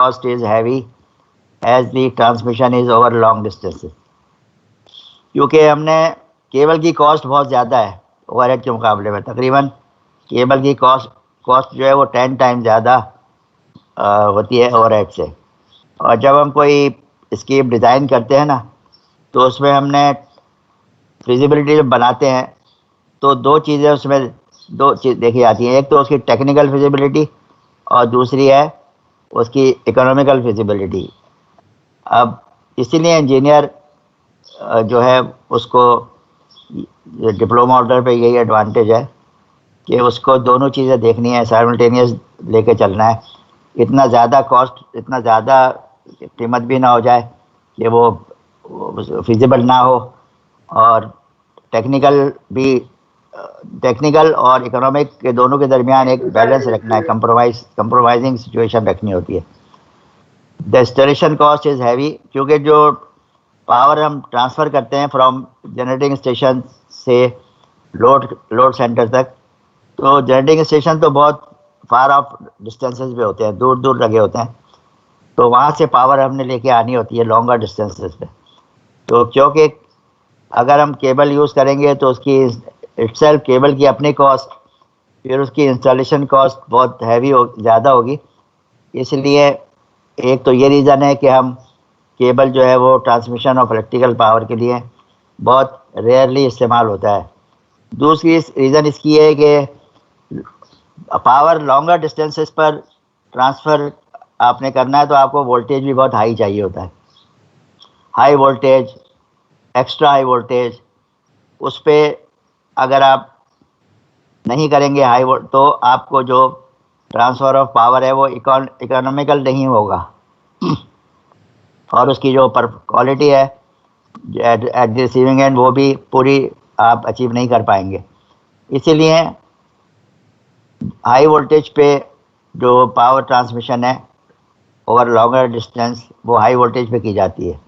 cost is heavy as the transmission is over long distances. क्योंकि हमने cable की cost बहुत ज़्यादा है ओवरहेड के मुकाबले में, तकरीबन केबल की कॉस्ट जो है वो 10 टाइम ज़्यादा होती है ओवरहेड से। और जब हम कोई स्कीम डिज़ाइन करते हैं ना, तो उसमें हमने फिजिबिलिटी जब बनाते हैं तो दो चीज़ें उसमें देखी जाती हैं। एक तो उसकी टेक्निकल फिजिबिलिटी और दूसरी है उसकी इकोनॉमिकल फिजिबिलिटी। अब इसीलिए इंजीनियर जो है उसको डिप्लोमा ऑर्डर पे यही एडवांटेज है कि उसको दोनों चीज़ें देखनी है, साइमल्टेनियस लेके चलना है। इतना ज़्यादा कॉस्ट, इतना ज़्यादा कीमत भी ना हो जाए कि वो फिजिबल ना हो, और टेक्निकल और इकोनॉमिक के दोनों के दरमियान एक बैलेंस रखना है, कंप्रोमाइजिंग सिचुएशन रखनी होती है। The installation cost is heavy, क्योंकि जो पावर हम ट्रांसफ़र करते हैं फ्रॉम जनरेटिंग स्टेशन से लोड सेंटर तक, तो जनरेटिंग स्टेशन तो बहुत फार ऑफ डिस्टेंसेस पे होते हैं, दूर दूर लगे होते हैं, तो वहाँ से पावर हमने लेके आनी होती है लॉन्गर डिस्टेंसेस पे। तो क्योंकि अगर हम केबल यूज़ करेंगे तो उसकी इटसेल्फ केबल की अपनी कॉस्ट, फिर उसकी इंस्टॉलेशन कॉस्ट बहुत हैवी ज़्यादा होगी। इसलिए एक तो ये रीज़न है कि हम केबल जो है वो ट्रांसमिशन ऑफ इलेक्ट्रिकल पावर के लिए बहुत रेयरली इस्तेमाल होता है। दूसरी रीज़न इसकी है कि पावर लॉन्गर डिस्टेंसेस पर ट्रांसफ़र आपने करना है तो आपको वोल्टेज भी बहुत हाई चाहिए होता है, high voltage, extra high voltage. उस पर अगर आप नहीं करेंगे तो आपको जो ट्रांसफ़र ऑफ पावर है वो इकोनॉमिकल नहीं होगा, और उसकी जो क्वालिटी है एट द रिसीविंग एंड वो भी पूरी आप अचीव नहीं कर पाएंगे। इसीलिए हाई वोल्टेज पे जो पावर ट्रांसमिशन है ओवर लॉन्गर डिस्टेंस वो हाई वोल्टेज पे की जाती है।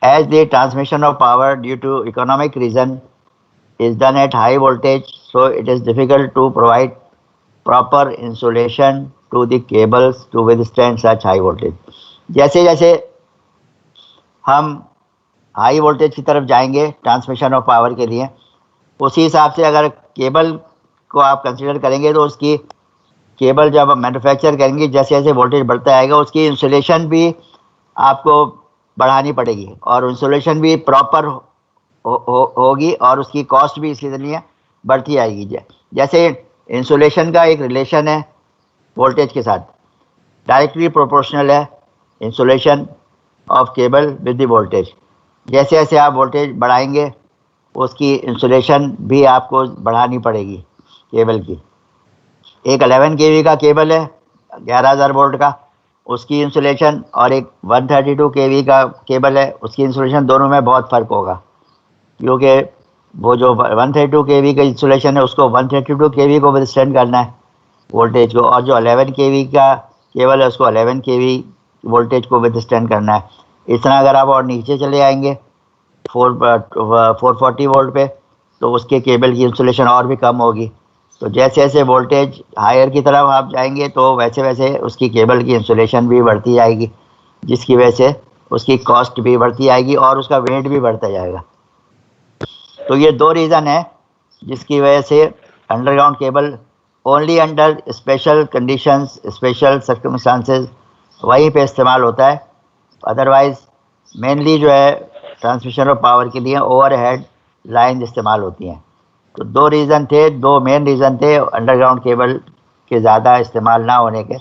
As the transmission of power due to economic reason is done at high voltage, so it is difficult to provide proper insulation to the cables to withstand such high voltage. जैसे जैसे हम high voltage की तरफ जाएंगे transmission of power के लिए, उसी हिसाब से अगर केबल को आप कंसीडर करेंगे तो उसकी केबल जब आप मैन्युफैक्चर करेंगे, जैसे जैसे वोल्टेज बढ़ता आएगा उसकी इंसुलेशन भी आपको बढ़ानी पड़ेगी, और इंसुलेशन भी प्रॉपर होगी, और उसकी कॉस्ट भी इसलिए बढ़ती आएगी। जैसे इंसुलेशन का एक रिलेशन है वोल्टेज के साथ, डायरेक्टली प्रोपोर्शनल है insulation of cable with the voltage. जैसे जैसे आप वोल्टेज बढ़ाएंगे उसकी इंसुलेशन भी आपको बढ़ानी पड़ेगी केबल की। एक 11 kV का केबल है 11,000 वोल्ट का, उसकी इंसुलेशन, और एक 132 kV का केबल है उसकी इंसुलेशन, दोनों में बहुत फ़र्क होगा, क्योंकि वो जो 132 kV का इंसुलेशन है उसको 132 kV को विथस्टैंड करना है वोल्टेज को, और जो 11 kV का केबल है उसको 11 kV वोल्टेज को विथस्टैंड करना है। इस तरह अगर आप और नीचे चले आएंगे 440 वोल्ट पे, तो उसके केबल की इंसुलेशन और भी कम होगी। तो जैसे जैसे वोल्टेज हायर की तरफ आप जाएंगे तो वैसे वैसे उसकी केबल की इंसुलेशन भी बढ़ती जाएगी, जिसकी वजह से उसकी कॉस्ट भी बढ़ती आएगी और उसका वेट भी बढ़ता जाएगा। तो ये दो रीज़न है जिसकी वजह से underground cable only under special conditions, special circumstances वहीं पे इस्तेमाल होता है। अदरवाइज़ मेनली जो है ट्रांसमिशन ऑफ पावर के लिए ओवरहेड लाइन इस्तेमाल होती हैं। तो दो मेन रीज़न थे अंडरग्राउंड केबल के ज़्यादा इस्तेमाल ना होने के।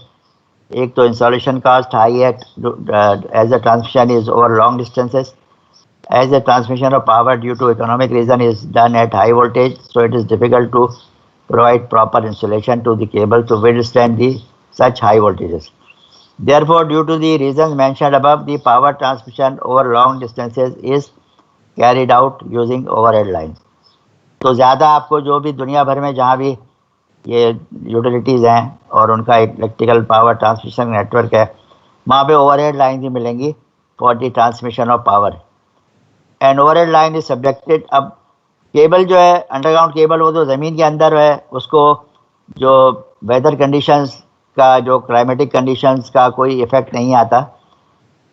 एक तो इंस्टॉलेशन कॉस्ट हाई है as the transmission is over long distances, as the transmission of power due to economic reason is done at high voltage, so it is difficult to provide proper insulation to the cable to withstand such high voltages. Therefore, due to the reasons mentioned above, the power transmission over long distances is carried out using overhead lines. तो ज़्यादा आपको जो भी दुनिया भर में जहाँ भी ये यूटिलिटीज़ हैं और उनका इलेक्ट्रिकल पावर ट्रांसमिशन नेटवर्क है, वहाँ पे ओवरहेड लाइन ही मिलेंगी for the transmission of power. And overhead line is subjected, अब केबल जो है अंडरग्राउंड केबल वो तो ज़मीन के अंदर है, उसको जो वेदर कंडीशंस का जो क्लाइमेटिक कंडीशंस का कोई इफेक्ट नहीं आता,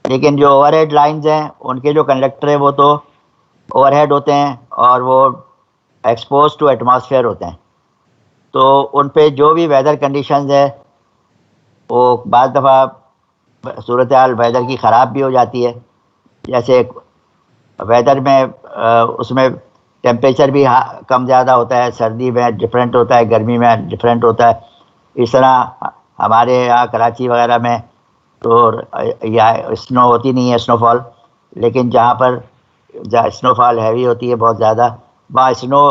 लेकिन जो ओवरहेड लाइंस हैं उनके जो कंडक्टर है वो तो ओवरहेड होते हैं और वो एक्सपोज टू एटमॉस्फेयर होते हैं, तो उन पे जो भी वेदर कंडीशंस है वो बाद दफ़ा सूरत हाल वेदर की ख़राब भी हो जाती है। जैसे वेदर में उसमें टेम्परेचर भी कम ज़्यादा होता है, सर्दी में डिफरेंट होता है, गर्मी में डिफरेंट होता है। इस तरह हमारे यहाँ कराची वगैरह में तो या स्नो होती नहीं है, स्नोफॉल, लेकिन जहाँ स्नोफॉल हैवी होती है बहुत ज़्यादा, वहाँ स्नो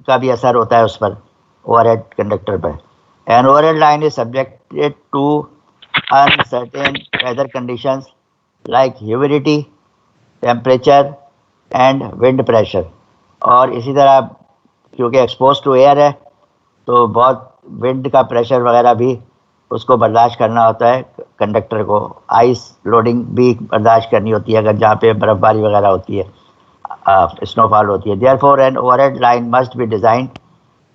का भी असर होता है उस पर, ओवरहेड कंडक्टर पर। An overhead line is subjected to uncertain weather conditions like humidity, temperature and wind pressure. और इसी तरह क्योंकि एक्सपोज टू एयर है तो बहुत विंड का प्रेशर वगैरह भी उसको बर्दाश्त करना होता है कंडक्टर को। आइस लोडिंग भी बर्दाश्त करनी होती है अगर जहाँ पे बर्फ़बारी वगैरह होती है, स्नोफॉल होती है। Therefore an overhead line must be design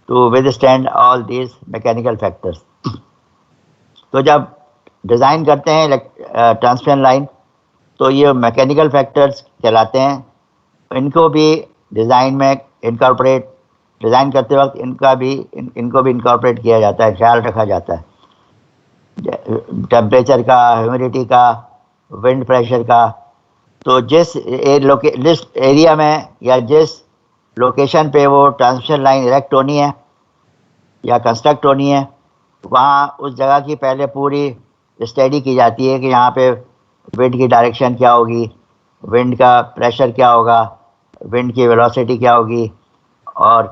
to withstand all these mechanical factors. तो जब डिज़ाइन करते हैं ट्रांसमिशन लाइन तो ये मैकेनिकल फैक्टर्स कहलाते हैं, इनको भी डिज़ाइन में डिज़ाइन करते वक्त इनको भी इनकॉर्पोरेट किया जाता है, ख्याल रखा जाता है। टेम्परेचर का, ह्यूमिडिटी का, विंड प्रेशर का। तो जिस एरिया में या जिस लोकेशन पे वो ट्रांसमिशन लाइन इरेक्ट होनी है या कंस्ट्रक्ट होनी है, वहाँ उस जगह की पहले पूरी स्टडी की जाती है कि यहाँ पे विंड की डायरेक्शन क्या होगी, विंड का प्रेशर क्या होगा, विंड की वेलोसिटी क्या होगी, और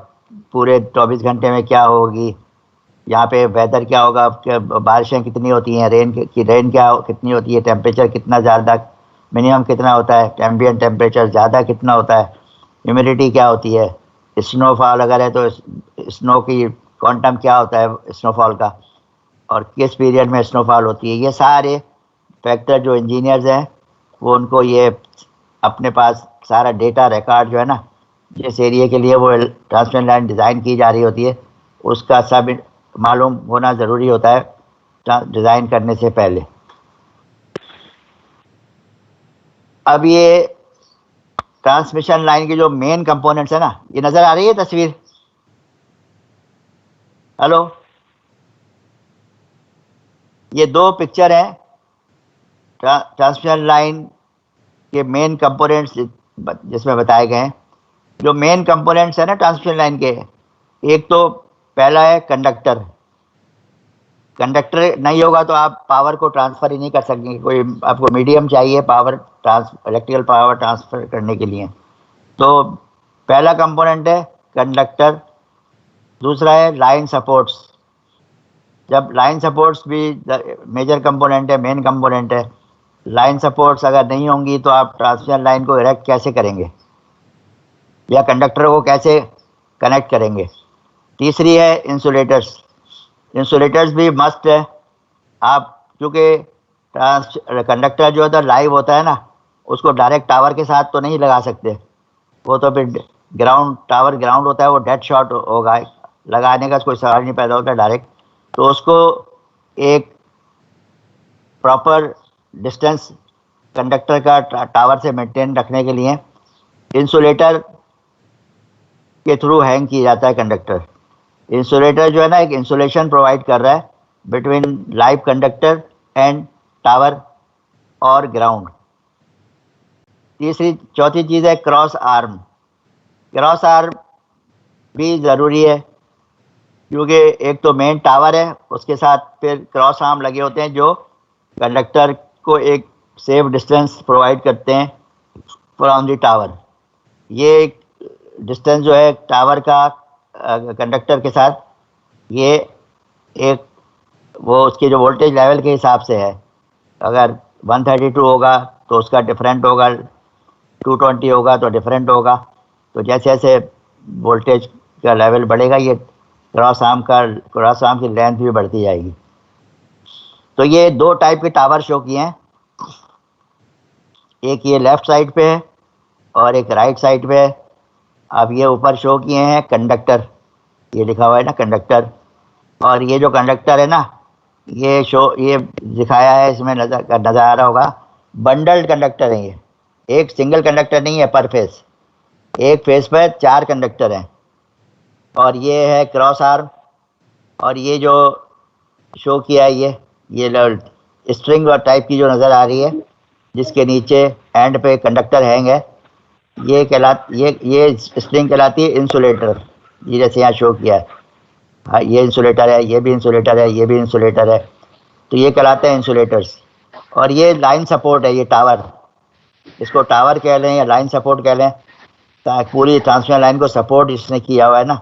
पूरे 24 घंटे में क्या होगी, यहाँ पे वेदर क्या होगा, बारिशें कितनी होती हैं, रेन कितनी होती है, टेम्परेचर कितना ज़्यादा मिनिमम कितना होता है, एम्बिएंट टेम्परेचर ज़्यादा कितना होता है, ह्यूमिडिटी क्या होती है, स्नोफॉल अगर है तो स्नो की क्वांटम क्या होता है स्नोफॉल का, और किस पीरियड में स्नोफॉल होती है। ये सारे फैक्टर जो इंजीनियर्स हैं वो उनको ये अपने पास सारा डेटा रिकॉर्ड जो है ना, जिस एरिया के लिए वो ट्रांसमिशन लाइन डिज़ाइन की जा रही होती है उसका सब मालूम होना ज़रूरी होता है डिज़ाइन करने से पहले। अब ये ट्रांसमिशन लाइन की जो मेन कंपोनेंट्स है ना, ये नज़र आ रही है तस्वीर? हेलो, ये दो पिक्चर हैं ट्रांसमिशन लाइन के मेन कंपोनेंट्स जिसमें बताए गए हैं। जो मेन कंपोनेंट्स है ना ट्रांसमिशन लाइन के, एक तो पहला है कंडक्टर। कंडक्टर नहीं होगा तो आप पावर को ट्रांसफ़र ही नहीं कर सकेंगे, कोई आपको मीडियम चाहिए इलेक्ट्रिकल पावर ट्रांसफ़र करने के लिए। तो पहला कंपोनेंट है कंडक्टर। दूसरा है लाइन सपोर्ट्स। जब लाइन सपोर्ट्स भी मेजर कंपोनेंट है, मेन कंपोनेंट है। लाइन सपोर्ट्स अगर नहीं होंगी तो आप ट्रांसमिशन लाइन को इरेक्ट कैसे करेंगे या कंडक्टर को कैसे कनेक्ट करेंगे। तीसरी है इंसुलेटर्स। इंसुलेटर्स भी मस्ट है। आप क्योंकि कंडक्टर जो होता है लाइव होता है ना, उसको डायरेक्ट टावर के साथ तो नहीं लगा सकते, वो तो फिर टावर ग्राउंड होता है, वो डेड शॉट होगा, लगाने का कोई सवाल नहीं पैदा होता डायरेक्ट। तो उसको एक प्रॉपर डिस्टेंस कंडक्टर का टावर से मेंटेन रखने के लिए इंसुलेटर के थ्रू हैंग किया जाता है कंडक्टर। इंसुलेटर जो है ना, एक इंसुलेशन प्रोवाइड कर रहा है between live conductor and tower और ग्राउंड। चौथी चीज़ है क्रॉस आर्म। क्रॉस आर्म भी ज़रूरी है क्योंकि एक तो मेन टावर है, उसके साथ फिर क्रॉस आर्म लगे होते हैं जो कंडक्टर को एक सेफ डिस्टेंस प्रोवाइड करते हैं फ्रॉम द टावर। ये डिस्टेंस जो है टावर का कंडक्टर के साथ, ये एक वो उसके जो वोल्टेज लेवल के हिसाब से है। अगर 132 होगा तो उसका डिफरेंट होगा, 220 होगा तो डिफरेंट होगा। तो जैसे जैसे वोल्टेज का लेवल बढ़ेगा ये क्रॉस आर्म की लेंथ भी बढ़ती जाएगी। तो ये दो टाइप के टावर शो किए हैं, एक ये लेफ़्ट साइड पे है और एक राइट साइड पे है। अब ये ऊपर शो किए हैं कंडक्टर, ये लिखा हुआ है ना कंडक्टर। और ये जो कंडक्टर है ना, ये शो ये दिखाया है, इसमें नजर आ रहा होगा, बंडल्ड कंडक्टर है ये, एक सिंगल कंडक्टर नहीं है पर फेस, एक फेस पर 4 कंडक्टर हैं। और ये है क्रॉस आर्म, और ये जो शो किया है ये स्ट्रिंग और टाइप की जो नज़र आ रही है, जिसके नीचे एंड पे कंडक्टर हैंग है, ये स्ट्रिंग कहलाती है इंसुलेटर। ये जैसे यहाँ शो किया है, हाँ, ये इंसुलेटर है, ये भी इंसुलेटर है, ये भी इंसुलेटर है, तो ये कहलाते हैं इंसुलेटर्स। और ये लाइन सपोर्ट है, ये टावर, इसको टावर कह लें या लाइन सपोर्ट कह लें, पूरी ट्रांसमिशन लाइन को सपोर्ट इसने किया हुआ है ना,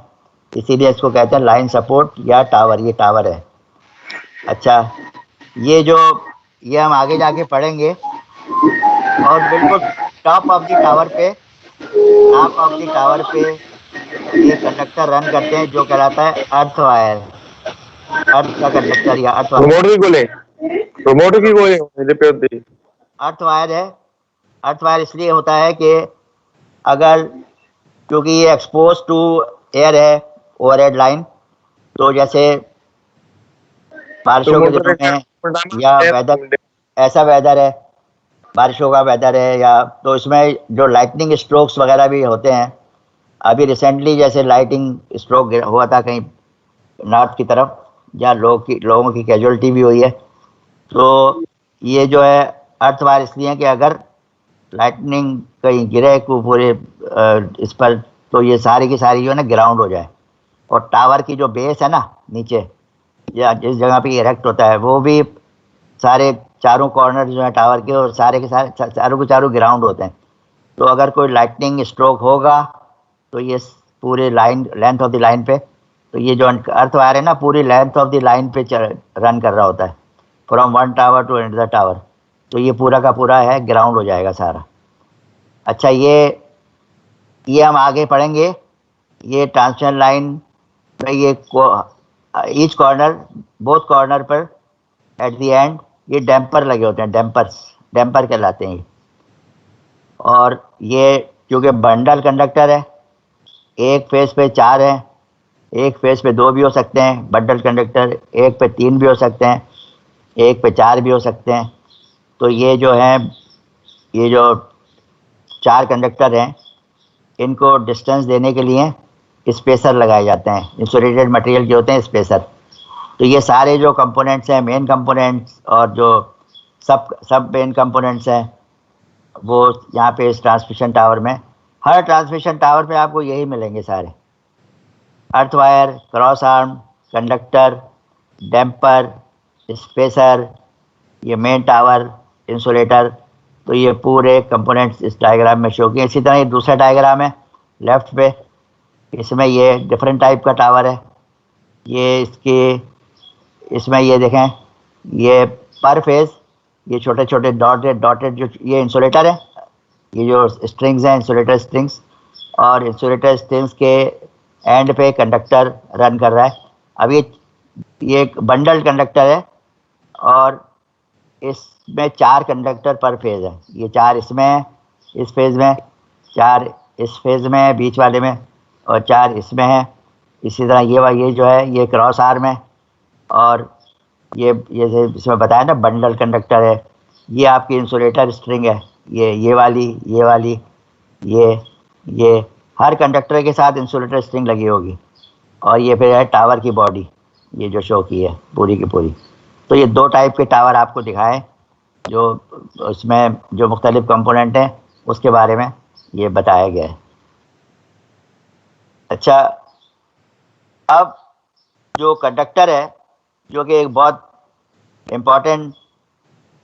इसीलिए इसको कहते हैं लाइन सपोर्ट या टावर, ये टावर है। अच्छा, ये हम आगे जाके पढ़ेंगे। और बिल्कुल टॉप ऑफ द टावर पे ये कंडक्टर रन करते हैं, जो कहलाता है अर्थ वायर, अर्थ का कंडक्टर या अर्थ वायर है। अर्थ वायर इसलिए होता है कि अगर, क्योंकि ये एक्सपोज टू एयर है, ओवरहेड लाइन, तो जैसे बारिशों के दिनों में या ऐसा वेदर है, बारिशों का वेदर है, या तो इसमें जो लाइटनिंग स्ट्रोक्स वगैरह भी होते हैं। अभी रिसेंटली जैसे लाइटिंग स्ट्रोक हुआ था कहीं नॉर्थ की तरफ, जहाँ लोगों की कैजुअलिटी भी हुई है। तो ये जो है अर्थ वायर इसलिए है कि अगर लाइटनिंग कहीं गिरे को पूरे इस पर, तो ये सारी की सारी जो है ना ग्राउंड हो जाए। और टावर की जो बेस है ना नीचे, या जिस जगह पे इरेक्ट होता है, वो भी सारे चारों कॉर्नर जो है टावर के, और सारे के सारे चारों के चारों ग्राउंड होते हैं। तो अगर कोई लाइटनिंग स्ट्रोक होगा तो ये पूरे लेंथ ऑफ द लाइन पे, तो ये जो अर्थ वायर है ना, पूरी लेंथ ऑफ द लाइन पे रन कर रहा होता है, from one tower to another tower. तो ये पूरा का पूरा है ग्राउंड हो जाएगा सारा। अच्छा, ये हम आगे पढ़ेंगे। ये ट्रांसमिशन लाइन में ये ईच कॉर्नर, बोथ कॉर्नर पर एट द एंड ये डैम्पर लगे होते हैं, डैम्पर कहलाते हैं। और ये क्योंकि बंडल कंडक्टर है, एक फेस पे 4 हैं, एक फेस पे 2 भी हो सकते हैं बंडल कंडक्टर, एक पे 3 भी हो सकते हैं, एक पे 4 भी हो सकते हैं। तो ये जो 4 कंडक्टर हैं, इनको डिस्टेंस देने के लिए स्पेसर लगाए जाते हैं, इंसुलेटेड मटेरियल के होते हैं स्पेसर। तो ये सारे जो कंपोनेंट्स हैं, मेन कंपोनेंट्स, और जो सब मेन कंपोनेंट्स हैं, वो यहाँ पे इस ट्रांसमिशन टावर में, हर ट्रांसमिशन टावर पे आपको यही मिलेंगे सारे, earth wire, cross arm, conductor, damper, spacer, ये मेन टावर, इंसुलेटर। तो ये पूरे कंपोनेंट्स इस डायग्राम में शो किए। इसी तरह ये दूसरा डायग्राम है लेफ्ट पे, इसमें ये डिफरेंट टाइप का टावर है। ये इसमें ये देखें, ये पर फेज ये छोटे छोटे डॉटेड जो ये इंसुलेटर है, ये जो स्ट्रिंग्स हैं इंसुलेटर स्ट्रिंग्स, और इंसुलेटर स्ट्रिंग्स के एंड पे कंडक्टर रन कर रहा है। अब ये एक बंडल कंडक्टर है, और इसमें 4 कंडक्टर पर फेज है। ये 4 इसमें, इस फेज में 4, इस फेज में बीच वाले में, और 4 इसमें है। इसी तरह ये जो है ये क्रॉस आर्म है, और ये इसमें बताया ना बंडल कंडक्टर है। ये आपकी इंसुलेटर स्ट्रिंग है, ये वाली, ये हर कंडक्टर के साथ इंसुलेटर स्ट्रिंग लगी होगी। और ये फिर है टावर की बॉडी, ये जो शो की है पूरी की पूरी। तो ये 2 टाइप के टावर आपको दिखाएं, जो उसमें जो मुख्तलिफ कंपोनेंट हैं उसके बारे में ये बताया गया है। अच्छा, अब जो कंडक्टर है, जो कि एक बहुत इम्पॉर्टेंट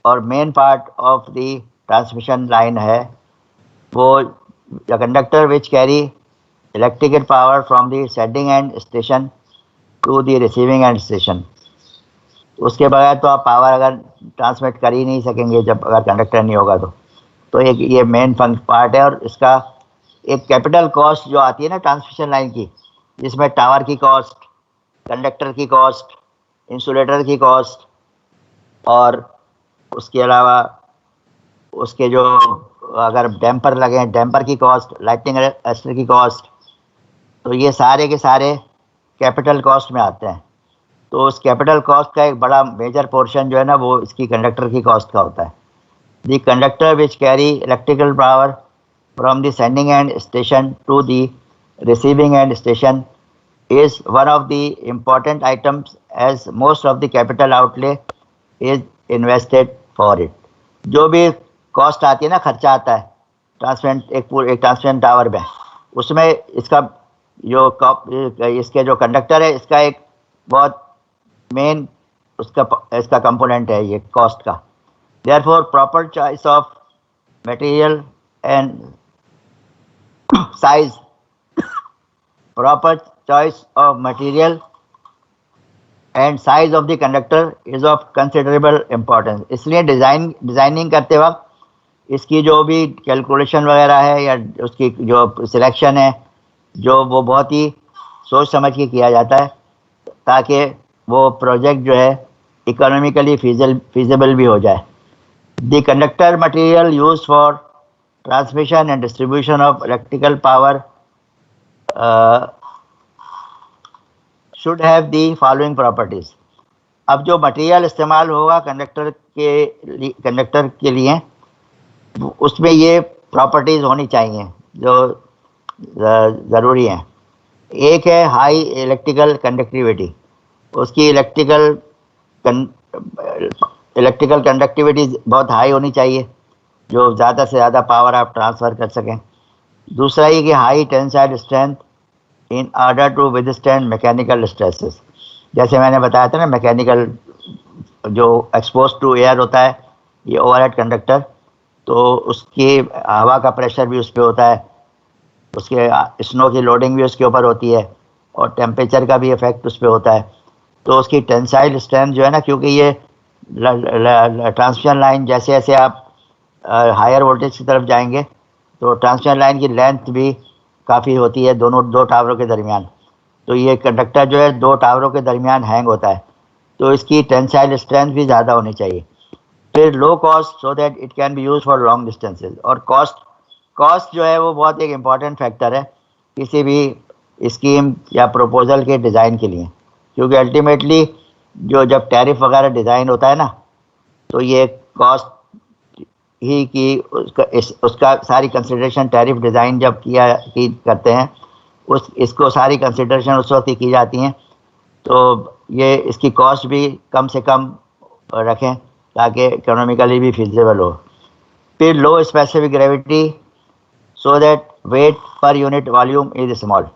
और main part of the transmission line है, वो the conductor which carry electrical power from the sending end station to the receiving end station. उसके बगैर तो आप पावर अगर ट्रांसमिट कर ही नहीं सकेंगे, जब अगर कंडक्टर नहीं होगा तो एक ये मेन पार्ट है। और इसका एक कैपिटल कॉस्ट जो आती है ना ट्रांसमिशन लाइन की, जिसमें टावर की कॉस्ट, कंडक्टर की कॉस्ट, इंसुलेटर की कॉस्ट, और उसके अलावा उसके जो अगर डैम्पर लगे, डैम्पर की कॉस्ट, लाइटनिंग अरेस्टर की कॉस्ट, तो ये सारे के सारे कैपिटल कॉस्ट में आते हैं। तो उस कैपिटल कॉस्ट का एक बड़ा मेजर पोर्शन जो है ना वो इसकी कंडक्टर की कॉस्ट का होता है। The conductor which carry electrical power from the sending end station to the receiving end station is one of the important items as most of the capital outlay is invested for it. जो भी cost आती है ना, खर्चा आता है एक transmission tower में, उसमें इसका इसके जो कंडक्टर है इसका एक बहुत मेन इसका कंपोनेंट है ये कॉस्ट का। Therefore proper choice of material and size proper choice of material and size of the conductor is of considerable importance। इसलिए डिज़ाइनिंग करते वक्त इसकी जो भी कैलकुलेशन वगैरह है या उसकी जो सिलेक्शन है जो वो बहुत ही सोच समझ के किया जाता है ताकि वो प्रोजेक्ट जो है इकोनॉमिकली फीजिबल भी हो जाए। The conductor material used for transmission and distribution of electrical power should have the following properties. अब जो मटेरियल इस्तेमाल होगा कंडक्टर के लिए उसमें ये प्रॉपर्टीज़ होनी चाहिए जो ज़रूरी हैं। एक है हाई इलेक्ट्रिकल कंडक्टिविटी, उसकी इलेक्ट्रिकल कंडक्टिविटी बहुत हाई होनी चाहिए जो ज़्यादा से ज़्यादा पावर आप ट्रांसफ़र कर सकें। दूसरा ये कि high tensile strength in order to withstand mechanical stresses. जैसे मैंने बताया था ना, मैकेनिकल जो एक्सपोज टू एयर होता है ये ओवरहेड कंडक्टर, तो उसकी हवा का प्रेशर भी उस पर होता है, उसके स्नो की लोडिंग भी उसके ऊपर होती है और टेम्परेचर का भी इफेक्ट उस पर होता है। तो उसकी टेंसाइल स्ट्रेंथ जो है ना, क्योंकि ये ट्रांसमिशन लाइन जैसे जैसे आप हायर वोल्टेज की तरफ जाएंगे तो ट्रांसमिशन लाइन की लेंथ भी काफ़ी होती है दो टावरों के दरमियान। तो ये कंडक्टर जो है दो टावरों के दरमियान हैंग होता है, तो इसकी टेंसाइल स्ट्रेंथ भी ज़्यादा होनी चाहिए। फिर low cost so that it can be use for long distances. और कॉस्ट जो है वो बहुत एक इम्पॉर्टेंट फैक्टर है किसी भी स्कीम या प्रपोजल के डिज़ाइन के लिए, क्योंकि अल्टीमेटली जब टैरिफ वगैरह डिज़ाइन होता है ना तो ये कॉस्ट ही की उसका सारी कंसिडरेशन टैरिफ डिज़ाइन जब करते हैं इसको सारी कंसिडरेशन उस वक्त ही की जाती हैं। तो ये इसकी कॉस्ट भी कम से कम रखें ताकि इकोनॉमिकली भी फिजिबल हो। फिर low specific gravity so that weight per unit volume is small,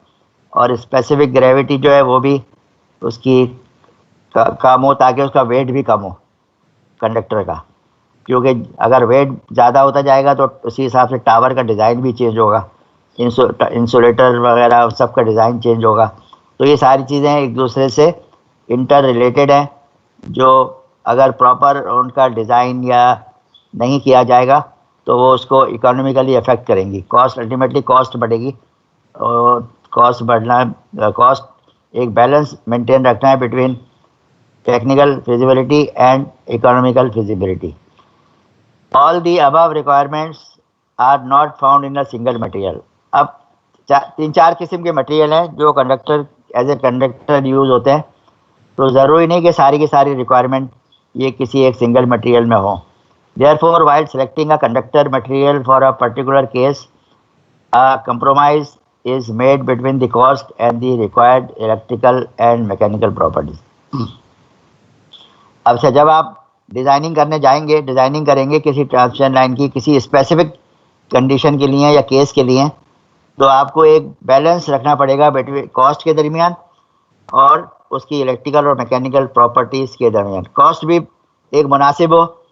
और स्पेसिफिक ग्रेविटी जो है वो भी उसकी कम हो ताकि उसका वेट भी कम हो कंडक्टर का, क्योंकि अगर वेट ज़्यादा होता जाएगा तो उसी हिसाब से टावर का डिज़ाइन भी चेंज होगा, इंसुलेटर वगैरह सबका डिज़ाइन चेंज होगा। तो ये सारी चीज़ें एक दूसरे से इंटर रिलेटेड हैं, जो अगर प्रॉपर उनका डिज़ाइन या नहीं किया जाएगा तो वो उसको इकोनॉमिकली अफेक्ट करेंगी। कॉस्ट अल्टीमेटली कॉस्ट बढ़ेगी, और कॉस्ट एक बैलेंस मेंटेन रखना है between technical feasibility and economical feasibility. All the above requirements are not found in a single material. अब 3-4 किस्म के मटेरियल हैं जो conductor as a conductor use होते हैं, तो ज़रूरी नहीं कि सारी की सारी रिक्वायरमेंट ये किसी एक सिंगल मटेरियल में हो। Therefore, while selecting a conductor material for a particular case, a compromise is made between the cost and the required electrical and mechanical properties. अब से जब आप डिज़ाइनिंग करेंगे किसी ट्रांसमिशन लाइन की किसी स्पेसिफिक कंडीशन के लिए या केस के लिए, तो आपको एक बैलेंस रखना पड़ेगा बिटवीन कॉस्ट के दरमियान और उसकी इलेक्ट्रिकल और मैकेनिकल प्रॉपर्टीज़ के दरमियान। कॉस्ट भी एक मुनासिब हो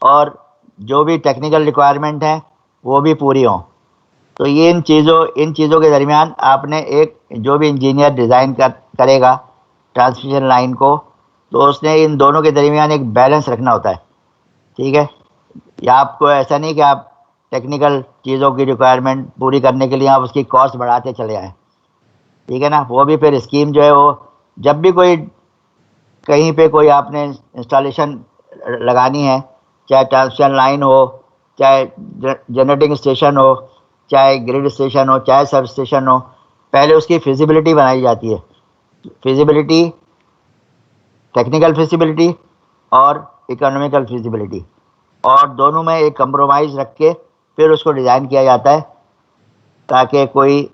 और जो भी टेक्निकल रिक्वायरमेंट हैं वो भी पूरी हों। तो ये इन चीज़ों के दरमियान आपने एक जो भी इंजीनियर डिज़ाइन करेगा ट्रांसमिशन लाइन को, तो उसने इन दोनों के दरमियान एक बैलेंस रखना होता है। ठीक है, या आपको ऐसा नहीं कि आप टेक्निकल चीज़ों की रिक्वायरमेंट पूरी करने के लिए आप उसकी कॉस्ट बढ़ाते चले आएँ। ठीक है ना, वो भी फिर स्कीम जो है वो जब भी कहीं पे कोई आपने इंस्टॉलेशन लगानी है, चाहे ट्रांसमिशन लाइन हो, चाहे जनरेटिंग स्टेशन हो, चाहे ग्रिड स्टेशन हो, चाहे सब स्टेशन हो, पहले उसकी फिजिबिलिटी बनाई जाती है। फिजिबिलिटी टेक्निकल फिजिबिलिटी और इकोनॉमिकल फिजिबिलिटी, और दोनों में एक कंप्रोमाइज़ रख के फिर उसको डिज़ाइन किया जाता है ताकि कोई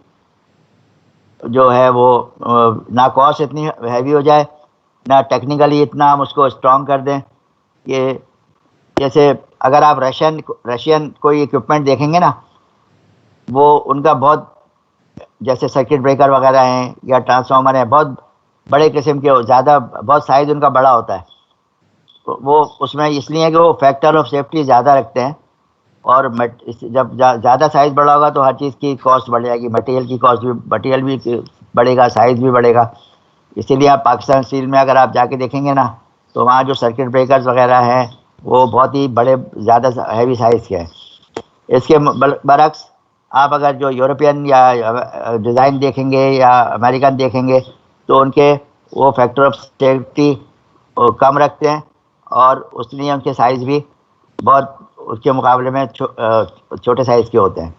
जो है वो ना कॉस्ट इतनी हैवी हो जाए, ना टेक्निकली इतना हम उसको स्ट्रॉन्ग कर दें। ये जैसे अगर आप रशियन कोई इक्विपमेंट देखेंगे ना, वो उनका बहुत, जैसे सर्किट ब्रेकर वगैरह हैं या ट्रांसफार्मर हैं, बहुत बड़े किस्म के, ज़्यादा बहुत साइज़ उनका बड़ा होता है। तो वो उसमें इसलिए कि वो फैक्टर ऑफ सेफ्टी ज़्यादा रखते हैं, और जब ज़्यादा साइज़ बड़ा होगा तो हर चीज़ की कॉस्ट बढ़ जाएगी, मटेरियल की कॉस्ट भी, मटेरियल भी बढ़ेगा, साइज़ भी बढ़ेगा। इसीलिए आप पाकिस्तान स्टील में अगर आप जाके देखेंगे ना, तो वहाँ जो सर्किट ब्रेकर्स वगैरह हैं वो बहुत ही बड़े, ज़्यादा हैवी साइज़ के हैं। इसके बरक्स आप अगर जो यूरोपियन या डिज़ाइन देखेंगे या अमेरिकन देखेंगे, तो उनके वो फैक्टर ऑफ सेफ्टी कम रखते हैं, और उसलिए उनके साइज़ भी बहुत उसके मुकाबले में छोटे साइज़ के होते हैं।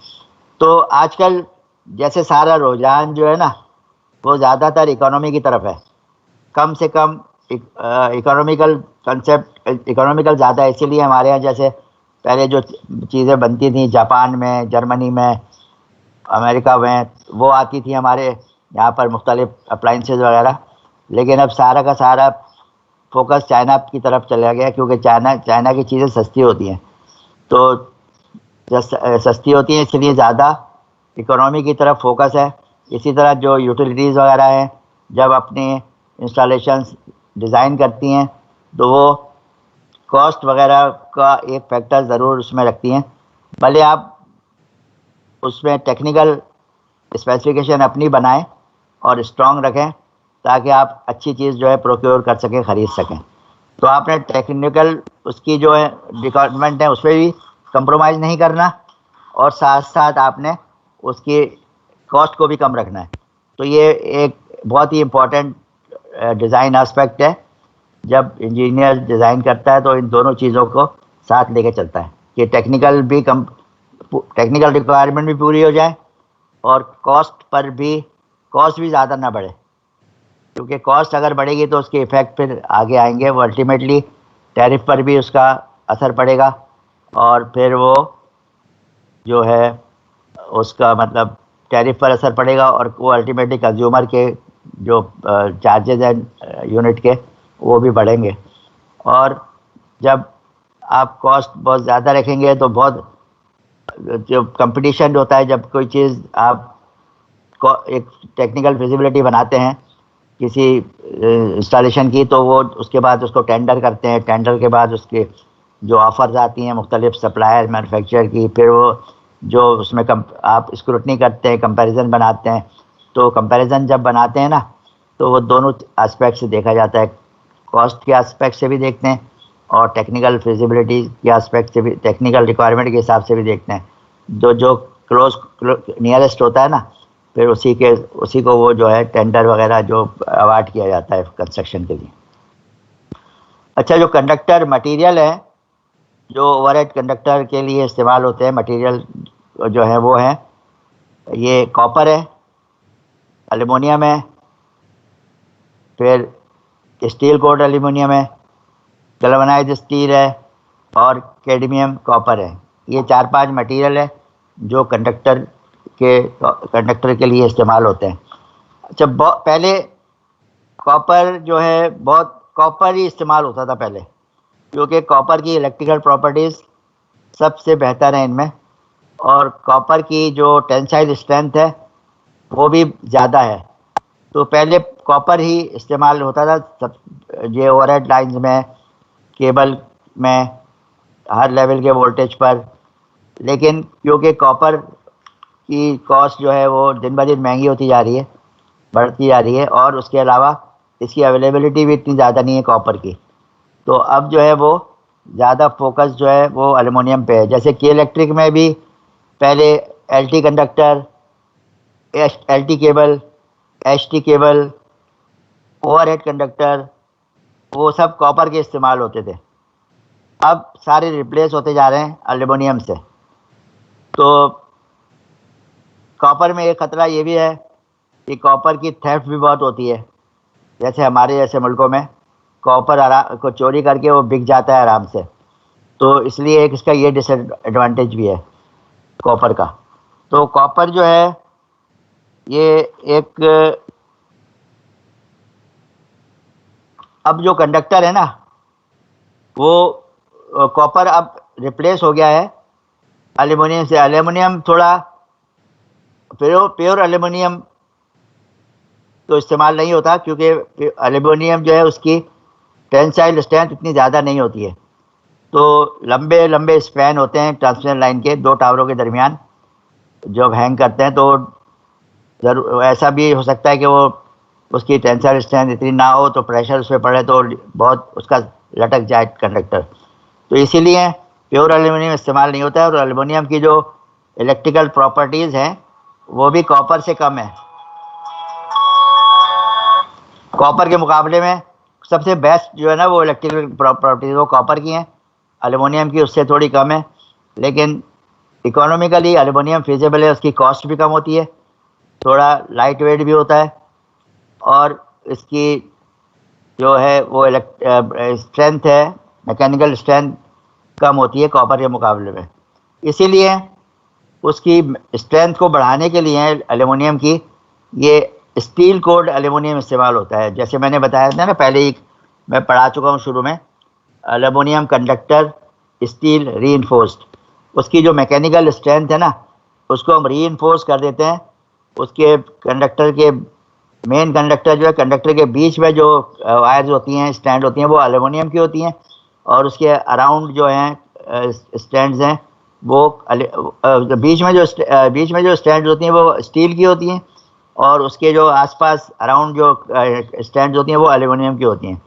तो आजकल जैसे सारा रुझान जो है ना, वो ज़्यादातर इकोनॉमी की तरफ है, कम से कम इकोनॉमिकल कंसेप्ट, इकोनॉमिकल ज़्यादा है। इसीलिए हमारे यहाँ जैसे पहले जो चीज़ें बनती थी जापान में, जर्मनी में, अमेरिका में, वो आती थी हमारे यहाँ पर मुख्तलिफ अप्लाइंसेस वगैरह, लेकिन अब सारा का सारा फोकस चाइना की तरफ चला गया, क्योंकि चाइना की चीज़ें सस्ती होती हैं। तो सस्ती होती हैं इसलिए ज़्यादा इकोनॉमी की तरफ फोकस है। इसी तरह जो यूटिलिटीज़ वगैरह हैं, जब अपने इंस्टॉलेशंस डिज़ाइन करती हैं तो वो कॉस्ट वगैरह का एक फैक्टर ज़रूर उसमें रखती हैं, भले आप उसमें टेक्निकल स्पेसिफिकेशन अपनी बनाएं और स्ट्रॉन्ग रखें, ताकि आप अच्छी चीज़ जो है प्रोक्योर कर सकें, ख़रीद सकें। तो आपने टेक्निकल उसकी जो है रिक्वायरमेंट है उस पर भी कंप्रोमाइज़ नहीं करना, और साथ साथ आपने उसकी कॉस्ट को भी कम रखना है। तो ये एक बहुत ही इम्पोर्टेंट डिज़ाइन एस्पेक्ट है। जब इंजीनियर डिज़ाइन करता है तो इन दोनों चीज़ों को साथ लेके चलता है कि टेक्निकल रिक्वायरमेंट भी पूरी हो जाए, और कॉस्ट भी ज़्यादा ना बढ़े, क्योंकि कॉस्ट अगर बढ़ेगी तो उसके इफ़ेक्ट फिर आगे आएंगे, वो अल्टीमेटली टैरिफ पर भी उसका असर पड़ेगा, और फिर वो जो है उसका मतलब टैरिफ पर असर पड़ेगा, और वो अल्टीमेटली कंज्यूमर के जो चार्जेज हैं यूनिट के, वो भी बढ़ेंगे। और जब आप कॉस्ट बहुत ज़्यादा रखेंगे तो बहुत जो कंपटीशन होता है, जब कोई चीज़ आप एक टेक्निकल फिजिबिलिटी बनाते हैं किसी इंस्टॉलेशन की, तो वो उसके बाद उसको टेंडर करते हैं, टेंडर के बाद उसके जो ऑफ़र्स आती हैं मुख्तलिफ सप्लायर मैन्युफैक्चरर की, फिर वो जो उसमें आप स्क्रूटनी करते हैं, कंपैरिजन बनाते हैं। तो कंपैरिजन जब बनाते हैं ना, तो वो दोनों एस्पेक्ट से देखा जाता है, कॉस्ट के एस्पेक्ट से भी देखते हैं और टेक्निकल फिजिबिलिटी के एस्पेक्ट से भी, टेक्निकल रिक्वायरमेंट के हिसाब से भी देखते हैं। जो क्लोज नियरेस्ट होता है ना, फिर उसी को वो जो है टेंडर वगैरह जो अवार्ड किया जाता है कंस्ट्रक्शन के लिए। अच्छा, जो कंडक्टर मटेरियल है, जो ओवरहेड कंडक्टर के लिए इस्तेमाल होते हैं मटेरियल जो है, वो है ये कॉपर है, एल्युमिनियम है, फिर स्टील कोट एल्युमिनियम है, गैल्वेनाइज्ड स्टील है, और कैडमियम कॉपर है। ये 4-5 मटेरियल है जो कंडक्टर के लिए इस्तेमाल होते हैं। अच्छा, पहले कॉपर जो है, बहुत कॉपर ही इस्तेमाल होता था पहले, क्योंकि कॉपर की इलेक्ट्रिकल प्रॉपर्टीज़ सबसे बेहतर हैं इनमें, और कॉपर की जो टेंसाइल स्ट्रेंथ है वो भी ज़्यादा है। तो पहले कॉपर ही इस्तेमाल होता था सब, ये ओवरहेड लाइंस में, केबल में, हर लेवल के वोल्टेज पर। लेकिन क्योंकि कॉपर की कॉस्ट जो है वो दिन ब दिन महंगी होती जा रही है, बढ़ती जा रही है, और उसके अलावा इसकी अवेलेबिलिटी भी इतनी ज़्यादा नहीं है कॉपर की, तो अब जो है वो ज़्यादा फोकस जो है वो एल्युमिनियम पे है। जैसे कि इलेक्ट्रिक में भी पहले LT conductor, LT cable, HT cable, overhead conductor, वो सब कॉपर के इस्तेमाल होते थे। अब सारे रिप्लेस होते जा रहे हैं एल्युमिनियम से। तो कॉपर में एक ख़तरा ये भी है कि कॉपर की थेफ्ट भी बहुत होती है, जैसे हमारे जैसे मुल्कों में कॉपर को चोरी करके वो बिक जाता है आराम से। तो इसलिए एक इसका ये डिसएडवांटेज भी है कॉपर का। तो कॉपर जो है ये एक, अब जो कंडक्टर है ना वो कॉपर अब रिप्लेस हो गया है एल्युमिनियम से। एल्युमिनियम थोड़ा प्योर एल्युमिनियम तो इस्तेमाल नहीं होता, क्योंकि एल्युमिनियम जो है उसकी टेंसाइल स्ट्रेंथ इतनी ज़्यादा नहीं होती है। तो लंबे लंबे स्पैन होते हैं ट्रांसमिशन लाइन के दो टावरों के दरमियान जब हैंग करते हैं, तो जरूर ऐसा भी हो सकता है कि वो उसकी टेंसाइल स्ट्रेंथ इतनी ना हो तो प्रेशर उस पर पड़े तो बहुत उसका लटक जाए कंडक्टर। तो इसीलिए प्योर एल्युमिनियम इस्तेमाल नहीं होता है। और एल्युमिनियम की जो इलेक्ट्रिकल प्रॉपर्टीज़ हैं वो भी कॉपर से कम है। कॉपर के मुकाबले में सबसे बेस्ट जो है ना वो इलेक्ट्रिकल प्रॉपर्टीज़ वो कॉपर की हैं, एल्युमिनियम की उससे थोड़ी कम है। लेकिन इकोनॉमिकली एल्युमिनियम फिजिबल है, उसकी कॉस्ट भी कम होती है, थोड़ा लाइट वेट भी होता है, और इसकी जो है वो स्ट्रेंथ है, मैकेनिकल स्ट्रेंथ कम होती है कॉपर के मुकाबले में। इसीलिए उसकी स्ट्रेंथ को बढ़ाने के लिए एल्युमिनियम की ये स्टील कोड एल्युमिनियम इस्तेमाल होता है। जैसे मैंने बताया था ना पहले ही, मैं पढ़ा चुका हूँ शुरू में, एल्युमिनियम कंडक्टर स्टील रीइंफोर्स्ड, उसकी जो मैकेनिकल स्ट्रेंथ है ना उसको हम रीइंफोर्स कर देते हैं। उसके कंडक्टर के मेन कंडक्टर जो है, कंडक्टर के बीच में जो वायर्स होती हैं, स्टैंड होती हैं, वो एल्युमिनियम की होती हैं, और उसके अराउंड जो हैं स्टैंड्स हैं वो बीच में जो स्टैंड्स होती हैं वो स्टील की होती हैं, और उसके जो आसपास अराउंड जो स्टैंड्स होती हैं वो एल्युमिनियम की होती हैं।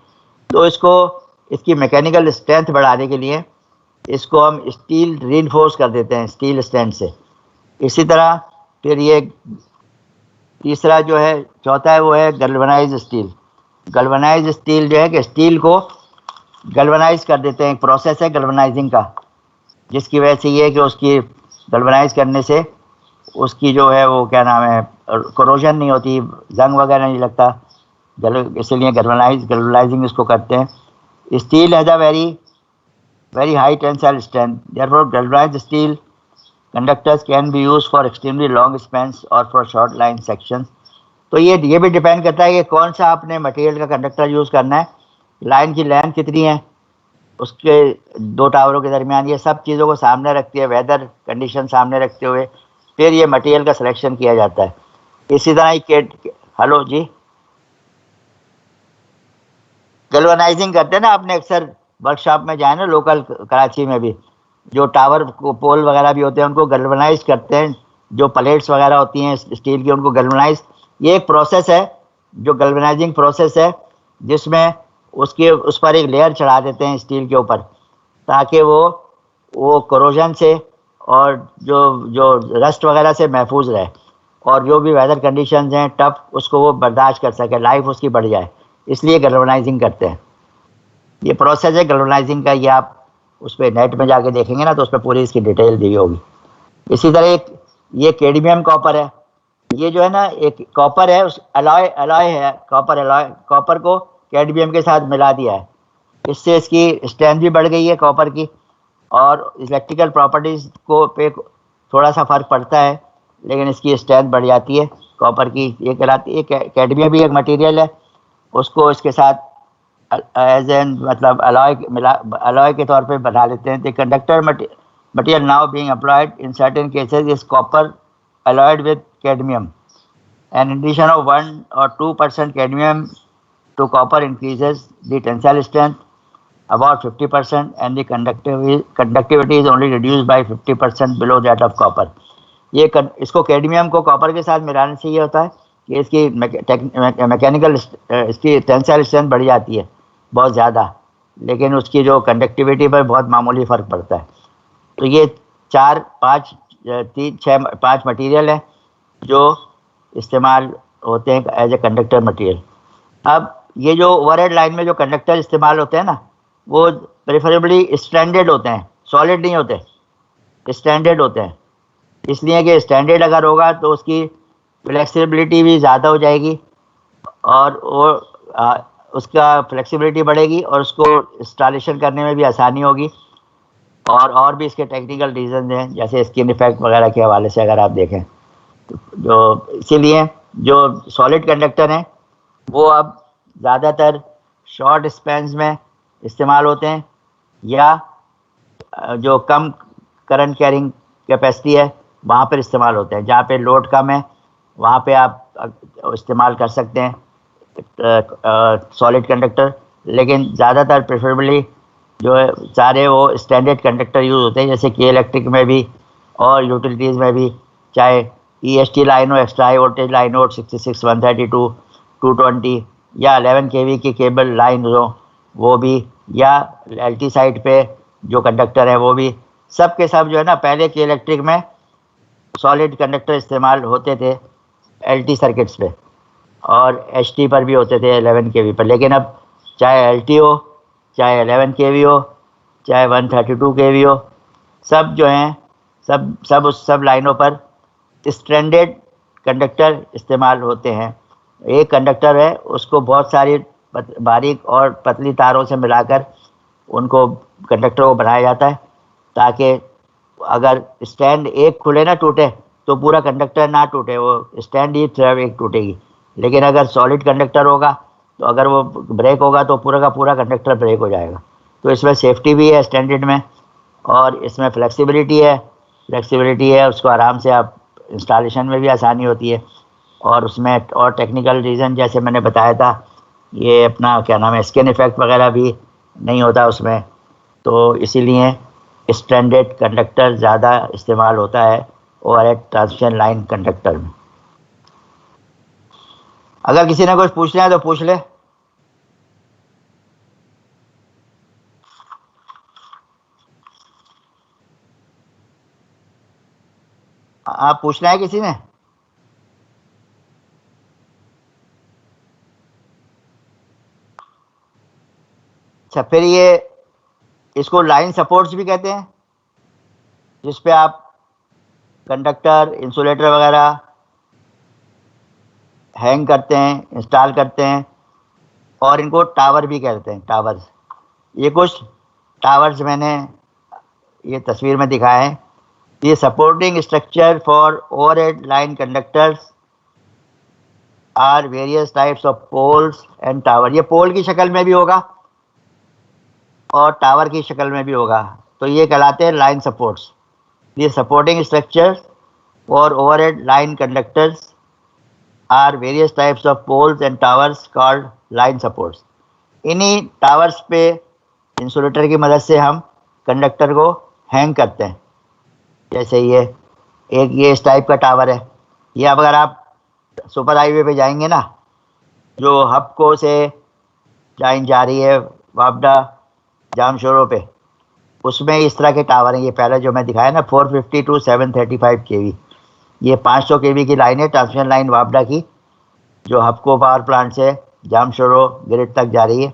तो इसकी मैकेनिकल स्ट्रेंथ बढ़ाने के लिए इसको हम स्टील रीइंफोर्स कर देते हैं स्टील स्टैंड से। इसी तरह फिर ये तीसरा जो है, चौथा है, वो है गल्वनाइज स्टील। गल्वनाइज स्टील जो है कि स्टील को गल्वनाइज कर देते हैं, एक प्रोसेस है गल्वनाइजिंग का, जिसकी वजह से ये है कि उसकी गल्वनाइज करने से उसकी जो है वो क्या नाम है, कोरोजन नहीं होती, जंग वगैरह नहीं लगता, इसलिए गल्वनाइजिंग इसको करते हैं। Steel has a very high tensile strength, therefore galvanised steel conductors can be use for extremely long spans और फॉर शॉर्ट लाइन सेक्शंस। तो ये भी डिपेंड करता है कि कौन सा आपने मटेरियल का कंडक्टर यूज़ करना है, लाइन की लेंथ कितनी है उसके दो टावरों के दरमियान, ये सब चीज़ों को सामने रखती है, वेदर कंडीशन सामने रखते हुए फिर ये मटेरियल का सिलेक्शन किया जाता है। इसी तरह ही हेलो जी, गैल्वेनाइजिंग करते हैं ना, आपने अक्सर वर्कशॉप में जाए ना, लोकल कराची में भी जो टावर को पोल वगैरह भी होते हैं उनको गैल्वेनाइज करते हैं, जो प्लेट्स वगैरह होती हैं स्टील की उनको गैल्वेनाइज, ये एक प्रोसेस है जो गैल्वेनाइजिंग प्रोसेस है, जिसमें उस पर एक लेयर चढ़ा देते हैं स्टील के ऊपर, ताकि वो कोरोजन से और जो रस्ट वगैरह से महफूज रहे, और जो भी वेदर कंडीशंस हैं टफ उसको वो बर्दाश्त कर सके, लाइफ उसकी बढ़ जाए, इसलिए गैल्वेनाइजिंग करते हैं। ये प्रोसेस है गैल्वेनाइजिंग का, ये आप उस पर नेट में जाके देखेंगे ना तो उस पर पूरी इसकी डिटेल दी होगी। इसी तरह ये कैडमियम कॉपर है, ये जो है ना एक कॉपर है, उस अलॉय है, कॉपर को कैडमियम के साथ मिला दिया है, इससे इसकी स्ट्रेंथ भी बढ़ गई है कॉपर की, और इलेक्ट्रिकल प्रॉपर्टीज़ को पे थोड़ा सा फ़र्क पड़ता है, लेकिन इसकी स्ट्रेंथ बढ़ जाती है कॉपर की। ये कहलाती है, कैडमियम भी एक मटेरियल है, उसको इसके साथ एज एन मतलब अलॉय के तौर पे बना लेते हैं। The conductor material now being applied in certain cases is copper alloyed with cadmium. An addition of 1 or 2% cadmium to copper increases the tensile strength about 50%, and the conductivity is only reduced by 50% below that of copper. इसको cadmium को copper के साथ मिलाने से ये होता है कि इसकी मैकेनिकल इसकी टेंसाइल स्ट्रेंथ बढ़ जाती है बहुत ज़्यादा, लेकिन उसकी जो कंडक्टिविटी पर बहुत मामूली फ़र्क पड़ता है। तो ये 5 मटेरियल हैं जो इस्तेमाल होते हैं एज ए कंडक्टर मटेरियल। अब ये जो ओवरहेड लाइन में जो कंडक्टर इस्तेमाल होते हैं ना वो प्रेफरेबली स्टैंडर्ड होते हैं, सॉलिड नहीं होते, स्टैंडर्ड होते हैं, इसलिए कि स्टैंडर्ड अगर होगा तो उसकी फ्लेक्सिबिलिटी भी ज़्यादा हो जाएगी, और वो उसका फ्लेक्सिबिलिटी बढ़ेगी और उसको इंस्टॉलेशन करने में भी आसानी होगी। और भी इसके टेक्निकल रीजन हैं, जैसे स्किन इफेक्ट वगैरह के हवाले से अगर आप देखें तो जो इसीलिए जो सॉलिड कंडक्टर हैं वो अब ज़्यादातर शॉर्ट स्पैन्स में इस्तेमाल होते हैं, या जो कम करंट कैरिंग कैपेसिटी है वहाँ पर इस्तेमाल होते हैं। जहाँ पे लोड कम है वहाँ पे आप इस्तेमाल कर सकते हैं सॉलिड कंडक्टर, लेकिन ज़्यादातर प्रेफरेबली जो है सारे वो स्टैंडर्ड कंडक्टर यूज़ होते हैं, जैसे के इलेक्ट्रिक में भी और यूटिलिटीज़ में भी, चाहे EST लाइन हो, एक्स्ट्रा हाई वोल्टेज लाइन हो 66, 132, 220, या 11 kV की केबल लाइन हो वो भी, या LT साइड पे जो कंडक्टर है वो भी, सब के सब जो है ना, पहले के इलेक्ट्रिक में सॉलिड कंडक्टर इस्तेमाल होते थे LT सर्किट्स पे, और HT पर भी होते थे 11 kV पर। लेकिन अब चाहे LT हो, चाहे 11 kV हो, चाहे 132 kV हो, सब जो हैं सब लाइनों पर स्ट्रैंडेड कंडक्टर इस्तेमाल होते हैं। एक कंडक्टर है उसको बहुत सारी बारीक और पतली तारों से मिलाकर उनको कंडक्टर को बनाया जाता है, ताकि अगर स्टैंड एक खुले ना टूटे तो पूरा कंडक्टर ना टूटे, वो स्टैंड ही सिर्फ एक टूटेगी। लेकिन अगर सॉलिड कंडक्टर होगा तो अगर वो ब्रेक होगा तो पूरा का पूरा कंडक्टर ब्रेक हो जाएगा। तो इसमें सेफ्टी भी है स्टैंडर्ड में, और इसमें फ्लेक्सिबिलिटी है, उसको आराम से आप इंस्टॉलेशन में भी आसानी होती है। और उसमें और टेक्निकल रीज़न जैसे मैंने बताया था, ये अपना क्या नाम है, स्किन इफेक्ट वगैरह भी नहीं होता उसमें, तो इसीलिए स्टैंडर्ड कंडक्टर ज़्यादा इस्तेमाल होता है ओवरहेड ट्रांसमिशन लाइन कंडक्टर में। अगर किसी ने कुछ पूछना है तो पूछ ले। आप पूछना है किसी ने? अच्छा, फिर ये इसको लाइन सपोर्ट्स भी कहते हैं, जिस पे आप कंडक्टर, इंसुलेटर वगैरह हैंग करते हैं, इंस्टॉल करते हैं, और इनको टावर भी कहते हैं, टावर्स। ये कुछ टावर्स मैंने ये तस्वीर में दिखाए हैं। ये supporting structure for overhead line conductors are various types of poles and tower. ये पोल की शक्ल में भी होगा और टावर की शक्ल में भी होगा, तो ये कहलाते हैं लाइन सपोर्ट्स। ये supporting structures for overhead line conductors are various types of poles and towers called line supports. इन्हीं टावर्स पे इंसुलेटर की मदद से हम कंडक्टर को हैंग करते हैं। जैसे ये इस टाइप का टावर है। ये अब अगर आप सुपर हाईवे पे जाएंगे ना, जो हबको से लाइन जा रही है वापडा जामशोरों पे, उसमें इस तरह के टावर हैं। ये पहले जो मैं दिखाया ना 450 to 735 kV, ये 500 kV की लाइन है, ट्रांसमिशन लाइन वापडा की, जो हबको पावर प्लांट से जामशोरो ग्रिड तक जा रही है।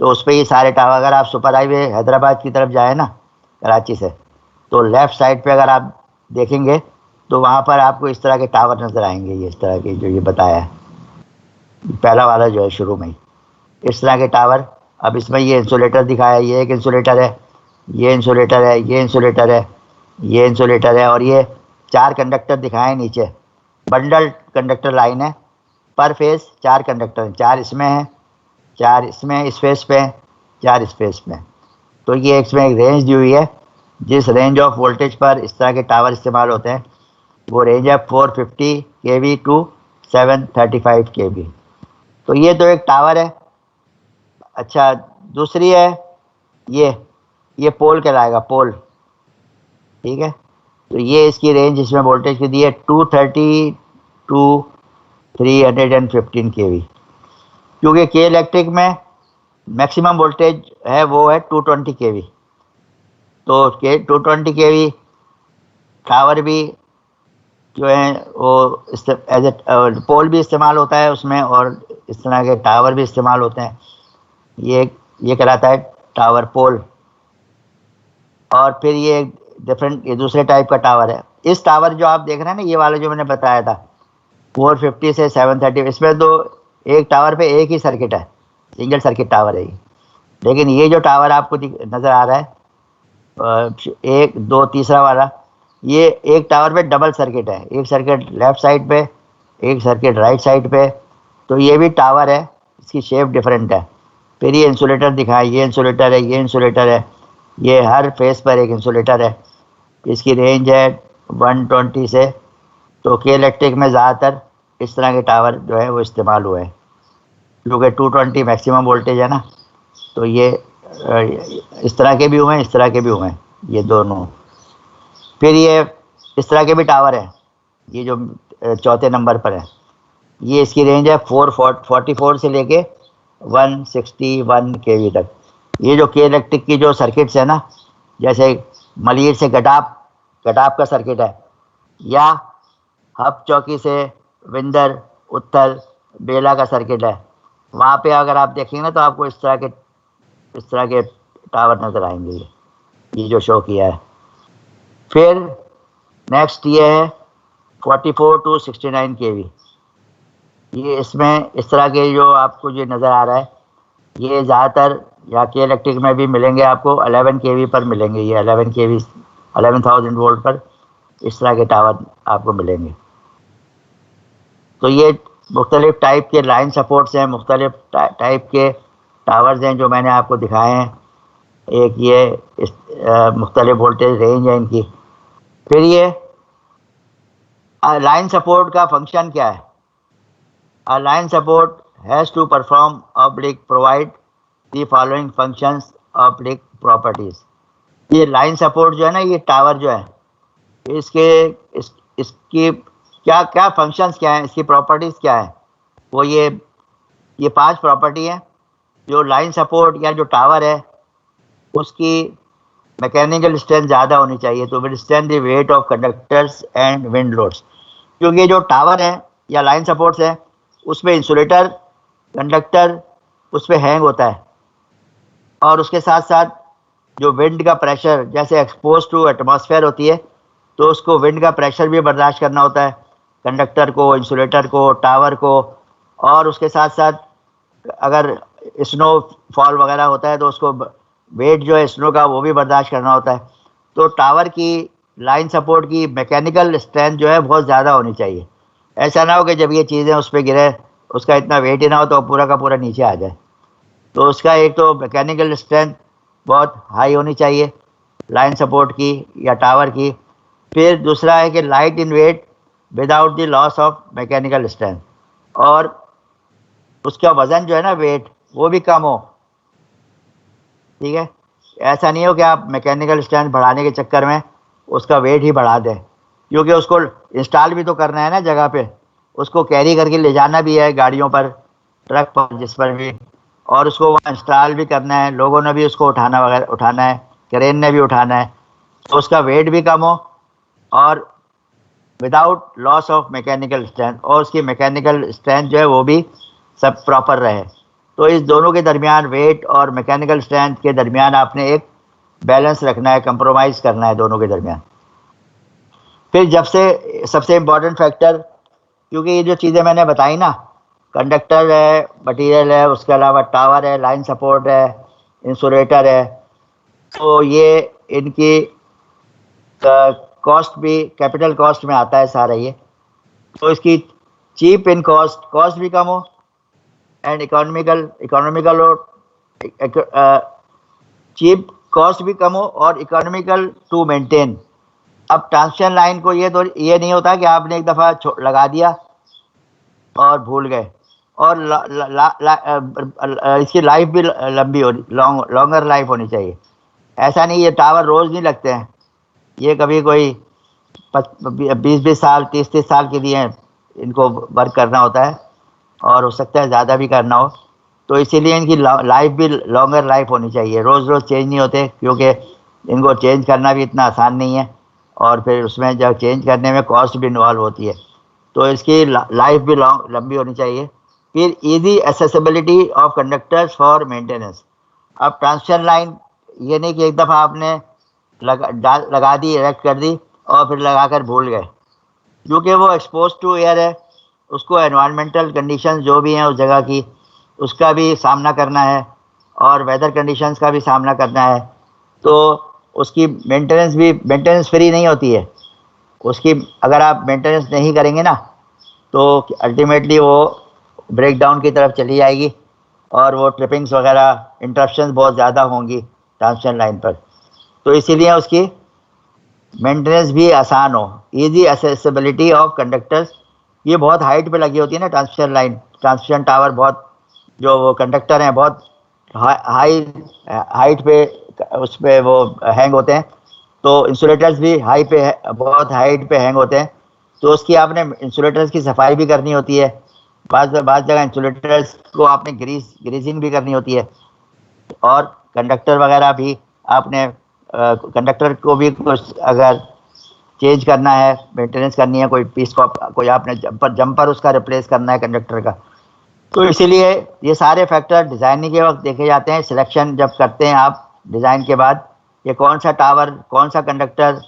तो उस पर ये सारे टावर, अगर आप सुपर हाईवे हैदराबाद की तरफ जाए ना कराची से, तो लेफ़्ट साइड पे अगर आप देखेंगे तो वहाँ पर आपको इस तरह के टावर नज़र आएंगे। ये इस तरह के जो ये बताया है, पहला वाला जो है शुरू में ही इस तरह के टावर। अब इसमें ये इंसुलेटर दिखाया है, ये एक इंसुलेटर है, ये इंसुलेटर है, ये इंसुलेटर है, ये इंसुलेटर है, और ये 4 कंडक्टर दिखाए नीचे। बंडल कंडक्टर लाइन है, पर फेस 4 कंडक्टर, 4 इसमें हैं, 4 इसमें स्पेस पे, 4 इस स्पेस में। तो ये इसमें एक रेंज दी हुई है, जिस रेंज ऑफ वोल्टेज पर इस तरह के टावर इस्तेमाल होते हैं वो रेंज है 450 kV to 735 kV। तो ये तो एक टावर है। अच्छा, दूसरी है ये पोल कहलाएगा, पोल, ठीक है। तो ये इसकी रेंज इसमें वोल्टेज की दी है 230 to 315 kV, क्योंकि के इलेक्ट्रिक में मैक्सिमम वोल्टेज है वो है 220 kV। तो के 220 kV टावर भी जो है वो एज ए पोल भी इस्तेमाल होता है उसमें, और इस तरह के टावर भी इस्तेमाल होते हैं। ये कहलाता है टावर पोल। और फिर ये दूसरे टाइप का टावर है। इस टावर जो आप देख रहे हैं ना, ये वाला जो मैंने बताया था 450 से 730, इसमें तो एक टावर पे एक ही सर्किट है, सिंगल सर्किट टावर है ये। लेकिन ये जो टावर आपको नज़र आ रहा है, एक दो तीसरा वाला, ये एक टावर पे डबल सर्किट है, एक सर्किट लेफ्ट साइड पे, एक सर्किट राइट साइड पे। तो ये भी टावर है, इसकी शेप डिफरेंट है। फिर ये इंसुलेटर दिखाएं, ये इंसुलेटर है, ये इंसुलेटर है, ये हर फेस पर एक इंसुलेटर है। इसकी रेंज है 120 से। तो के इलेक्ट्रिक में ज़्यादातर इस तरह के टावर जो है वो इस्तेमाल हुए हैं, क्योंकि 220 मैक्सिमम वोल्टेज है ना। तो ये इस तरह के भी हुए हैं, इस तरह के भी हुए हैं, ये दोनों। फिर ये इस तरह के भी टावर है, ये जो चौथे नंबर पर है, ये इसकी रेंज है 444 से लेके 161 केवी तक। ये जो के इलेक्ट्रिक की जो सर्किट्स है ना, जैसे मलिर से गटाप का सर्किट है, या हब चौकी से विंदर उत्तल बेला का सर्किट है, वहाँ पे अगर आप देखेंगे ना तो आपको इस तरह के टावर नज़र आएंगे, ये जो शो किया है। फिर नेक्स्ट ये है 44 to 69 केवी। ये इसमें इस तरह के जो आपको जो नज़र आ रहा है, ये ज़्यादातर या के इलेक्ट्रिक में भी मिलेंगे आपको 11 केवी पर मिलेंगे। ये 11 केवी 11,000 वोल्ट पर इस तरह के टावर आपको मिलेंगे। तो ये मुख्तलिफ टाइप के लाइन सपोर्ट्स हैं, मुख्तलिफ टाइप के टावर्स हैं जो मैंने आपको दिखाए हैं। एक ये मुख्तलिफ वोल्टेज रेंज है इनकी। फिर ये लाइन सपोर्ट का फंक्शन क्या है? A line support has to perform oblique provide the following functions oblique properties। ये लाइन सपोर्ट जो है ना, ये टावर जो है, इसकी क्या क्या फंक्शंस क्या हैं, इसकी प्रॉपर्टीज़ क्या है? वो ये 5 प्रॉपर्टी हैं। जो लाइन सपोर्ट या जो टावर है उसकी मैकेनिकल स्ट्रेंथ ज़्यादा होनी चाहिए तो withstand the weight of conductors and wind loads. क्योंकि जो टावर है या लाइन सपोर्ट्स है उसमें इंसुलेटर कंडक्टर उस पर हैंग होता है, और उसके साथ साथ जो विंड का प्रेशर, जैसे एक्सपोज टू एटमॉस्फेयर होती है, तो उसको विंड का प्रेशर भी बर्दाश्त करना होता है, कंडक्टर को, इंसुलेटर को, टावर को। और उसके साथ साथ अगर स्नो फॉल वगैरह होता है तो उसको वेट जो है स्नो का वो भी बर्दाश्त करना होता है। तो टावर की लाइन सपोर्ट की मैकेनिकल स्ट्रेंथ जो है बहुत ज़्यादा होनी चाहिए। ऐसा ना हो कि जब ये चीज़ें उस पर गिरे उसका इतना वेट ही ना हो तो पूरा का पूरा नीचे आ जाए। तो उसका एक तो मैकेनिकल स्ट्रेंथ बहुत हाई होनी चाहिए लाइन सपोर्ट की या टावर की। फिर दूसरा है कि light in weight without the loss of mechanical strength, और उसका वज़न जो है ना, वेट, वो भी कम हो। ठीक है, ऐसा नहीं हो कि आप मैकेनिकल स्ट्रेंथ बढ़ाने के चक्कर में उसका वेट ही बढ़ा दें, क्योंकि उसको इंस्टॉल भी तो करना है ना जगह पे, उसको कैरी करके ले जाना भी है गाड़ियों पर, ट्रक पर, जिस पर भी, और उसको वहाँ इंस्टॉल भी करना है, लोगों ने भी उसको उठाना है, क्रेन ने भी उठाना है। तो उसका वेट भी कम हो और without loss of mechanical strength, और उसकी मैकेनिकल स्ट्रेंथ जो है वो भी सब प्रॉपर रहे। तो इस दोनों के दरमियान, वेट और मैकेनिकल स्ट्रेंथ के दरमियान आपने एक बैलेंस रखना है, कंप्रोमाइज़ करना है दोनों के दरमियान। फिर जब से सबसे इम्पॉर्टेंट फैक्टर, क्योंकि ये जो चीज़ें मैंने बताई ना, कंडक्टर है, मटीरियल है, उसके अलावा टावर है, लाइन सपोर्ट है, इंसुलेटर है, तो ये इनकी कॉस्ट भी कैपिटल कॉस्ट में आता है सारा ये। तो इसकी चीप इन कॉस्ट भी कम हो, एंड इकोनॉमिकल हो, चीप कॉस्ट भी कम हो और इकोनॉमिकल टू मेंटेन। अब ट्रांसमिशन लाइन को ये नहीं होता कि आपने एक दफ़ा लगा दिया और भूल गए, और इसकी लाइफ भी लंबी हो, लॉन्गर लाइफ होनी चाहिए। ऐसा नहीं, ये टावर रोज़ नहीं लगते हैं, ये कभी कोई 20-20 साल 30-30 साल के लिए इनको वर्क करना होता है, और हो सकता है ज़्यादा भी करना हो। तो इसीलिए इनकी लाइफ भी लॉन्गर लाइफ होनी चाहिए, रोज़ रोज़ चेंज नहीं होते, क्योंकि इनको चेंज करना भी इतना आसान नहीं है, और फिर उसमें जब चेंज करने में कॉस्ट भी इन्वॉल्व होती है। तो इसकी लाइफ भी लंबी होनी चाहिए। फिर easy accessibility of conductors for maintenance. अब ट्रांसमिशन लाइन ये नहीं कि एक दफ़ा आपने लगा दी, इरेक्ट कर दी और फिर लगाकर भूल गए, क्योंकि वो एक्सपोज टू एयर है, उसको एनवायरमेंटल कंडीशंस जो भी हैं उस जगह की, उसका भी सामना करना है और वेदर कंडीशंस का भी सामना करना है, तो उसकी मेंटेनेंस फ्री नहीं होती है। उसकी अगर आप मेंटेनेंस नहीं करेंगे ना तो अल्टीमेटली वो ब्रेक डाउन की तरफ चली जाएगी और वो ट्रिपिंग्स वगैरह इंटरप्शंस बहुत ज़्यादा होंगी ट्रांसमिशन लाइन पर। तो इसीलिए उसकी मेंटेनेंस भी आसान हो। ईजी एसेसिबिलिटी ऑफ कंडक्टर्स, ये बहुत हाइट पे लगी होती है ना ट्रांसमिशन लाइन, ट्रांसमिशन टावर बहुत, जो वो कंडक्टर हैं बहुत हाई हाइट पे उस पर वो हैंग होते हैं, तो इंसुलेटर्स भी बहुत हाइट पे हैंग होते हैं। तो उसकी आपने इंसुलेटर्स की सफाई भी करनी होती है, बाज़ जगह इंसुलेटर्स को आपने ग्रीसिंग भी करनी होती है, और कंडक्टर वगैरह भी आपने कंडक्टर को भी कुछ अगर चेंज करना है, मेंटेनेंस करनी है, कोई पीस को कोई आपने जंपर उसका रिप्लेस करना है कंडक्टर का। तो इसीलिए ये सारे फैक्टर डिज़ाइनिंग के वक्त देखे जाते हैं। सिलेक्शन जब करते हैं आप डिज़ाइन के बाद, ये कौन सा टावर, कौन सा कंडक्टर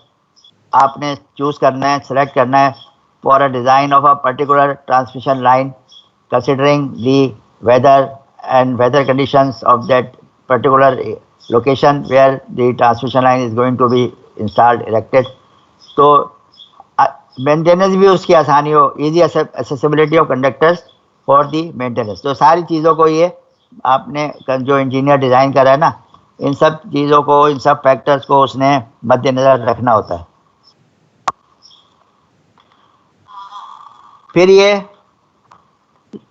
आपने चूज़ करना है, सेलेक्ट करना है for a design of a particular transmission line, considering the weather conditions of that particular location where the transmission line is going to be installed, erected. तो मेंटेनेंस भी उसकी आसानी हो, easy accessibility of conductors for the maintenance. तो सारी चीज़ों को ये आपने जो इंजीनियर डिज़ाइन करा है ना, इन सब चीज़ों को, इन सब फैक्टर्स को उसने मद्देनज़र रखना होता है। फिर ये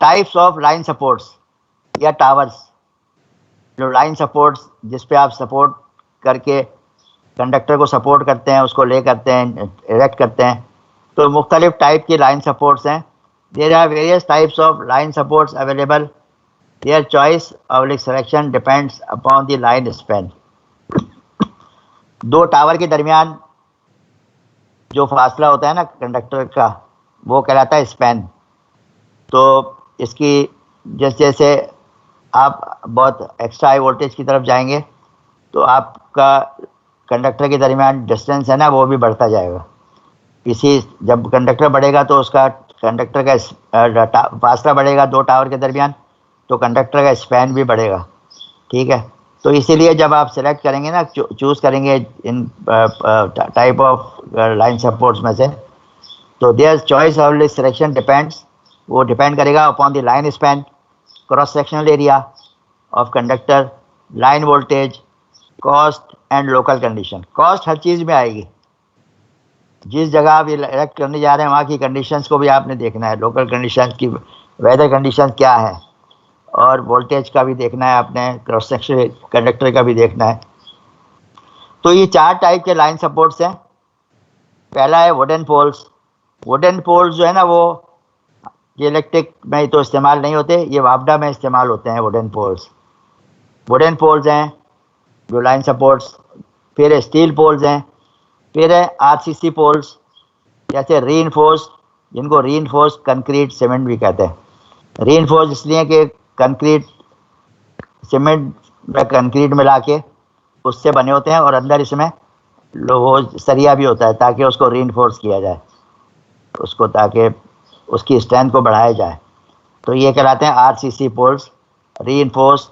टाइप्स ऑफ लाइन सपोर्ट्स या टावर्स, जो लाइन सपोर्ट्स जिस पे आप सपोर्ट करके कंडक्टर को सपोर्ट करते हैं, उसको ले करते हैं, इरेक्ट करते हैं, तो मुख्तलिफ टाइप की लाइन सपोर्ट्स हैं। There are various types of line supports available, there choice और selection depends upon the line span. दो टावर के दरमियान जो फासला होता है ना कंडक्टर का, वो कहलाता है स्पैन। तो इसकी जैसे जैसे आप बहुत एक्स्ट्रा हाई वोल्टेज की तरफ जाएंगे तो आपका कंडक्टर के दरमियान डिस्टेंस है ना, वो भी बढ़ता जाएगा। जब कंडक्टर बढ़ेगा तो उसका कंडक्टर का फासला बढ़ेगा दो टावर के दरमियान, तो कंडक्टर का स्पैन भी बढ़ेगा। ठीक है, तो इसीलिए जब आप सेलेक्ट करेंगे ना, चूज़ करेंगे इन टाइप ऑफ लाइन सपोर्ट्स में से, तो there choice of selection depends, वो डिपेंड करेगा upon the line span, cross sectional area of conductor, line voltage, cost and local condition. Cost हर चीज़ में आएगी, जिस जगह आप इलेक्ट करने जा रहे हैं वहाँ की कंडीशंस को भी आपने देखना है, लोकल कंडीशन की, वेदर कंडीशन क्या है, और वोल्टेज का भी देखना है आपने, क्रॉस सेक्शन कंडक्टर का भी देखना है। तो ये चार टाइप के लाइन सपोर्ट्स हैं। पहला है वुडन पोल्स। वुडन पोल्स जो है ना, वो ये इलेक्ट्रिक में तो इस्तेमाल नहीं होते, ये वापडा में इस्तेमाल होते हैं वुडन पोल्स। वुडन पोल्स हैं जो लाइन सपोर्ट्स। फिर स्टील पोल्स हैं, फिर है आरसीसी पोल्स, जैसे रीइंफोर्स, जिनको रीइंफोर्स कंक्रीट सीमेंट भी कहते हैं। रीइंफोर्स इसलिए कि कंक्रीट सीमेंट में कंक्रीट मिला के उससे बने होते हैं, और अंदर इसमें वो सरिया भी होता है ताकि उसको रीइंफोर्स किया जाए, उसको, ताकि उसकी स्ट्रेंथ को बढ़ाया जाए। तो ये कहलाते हैं RCC poles, reinforce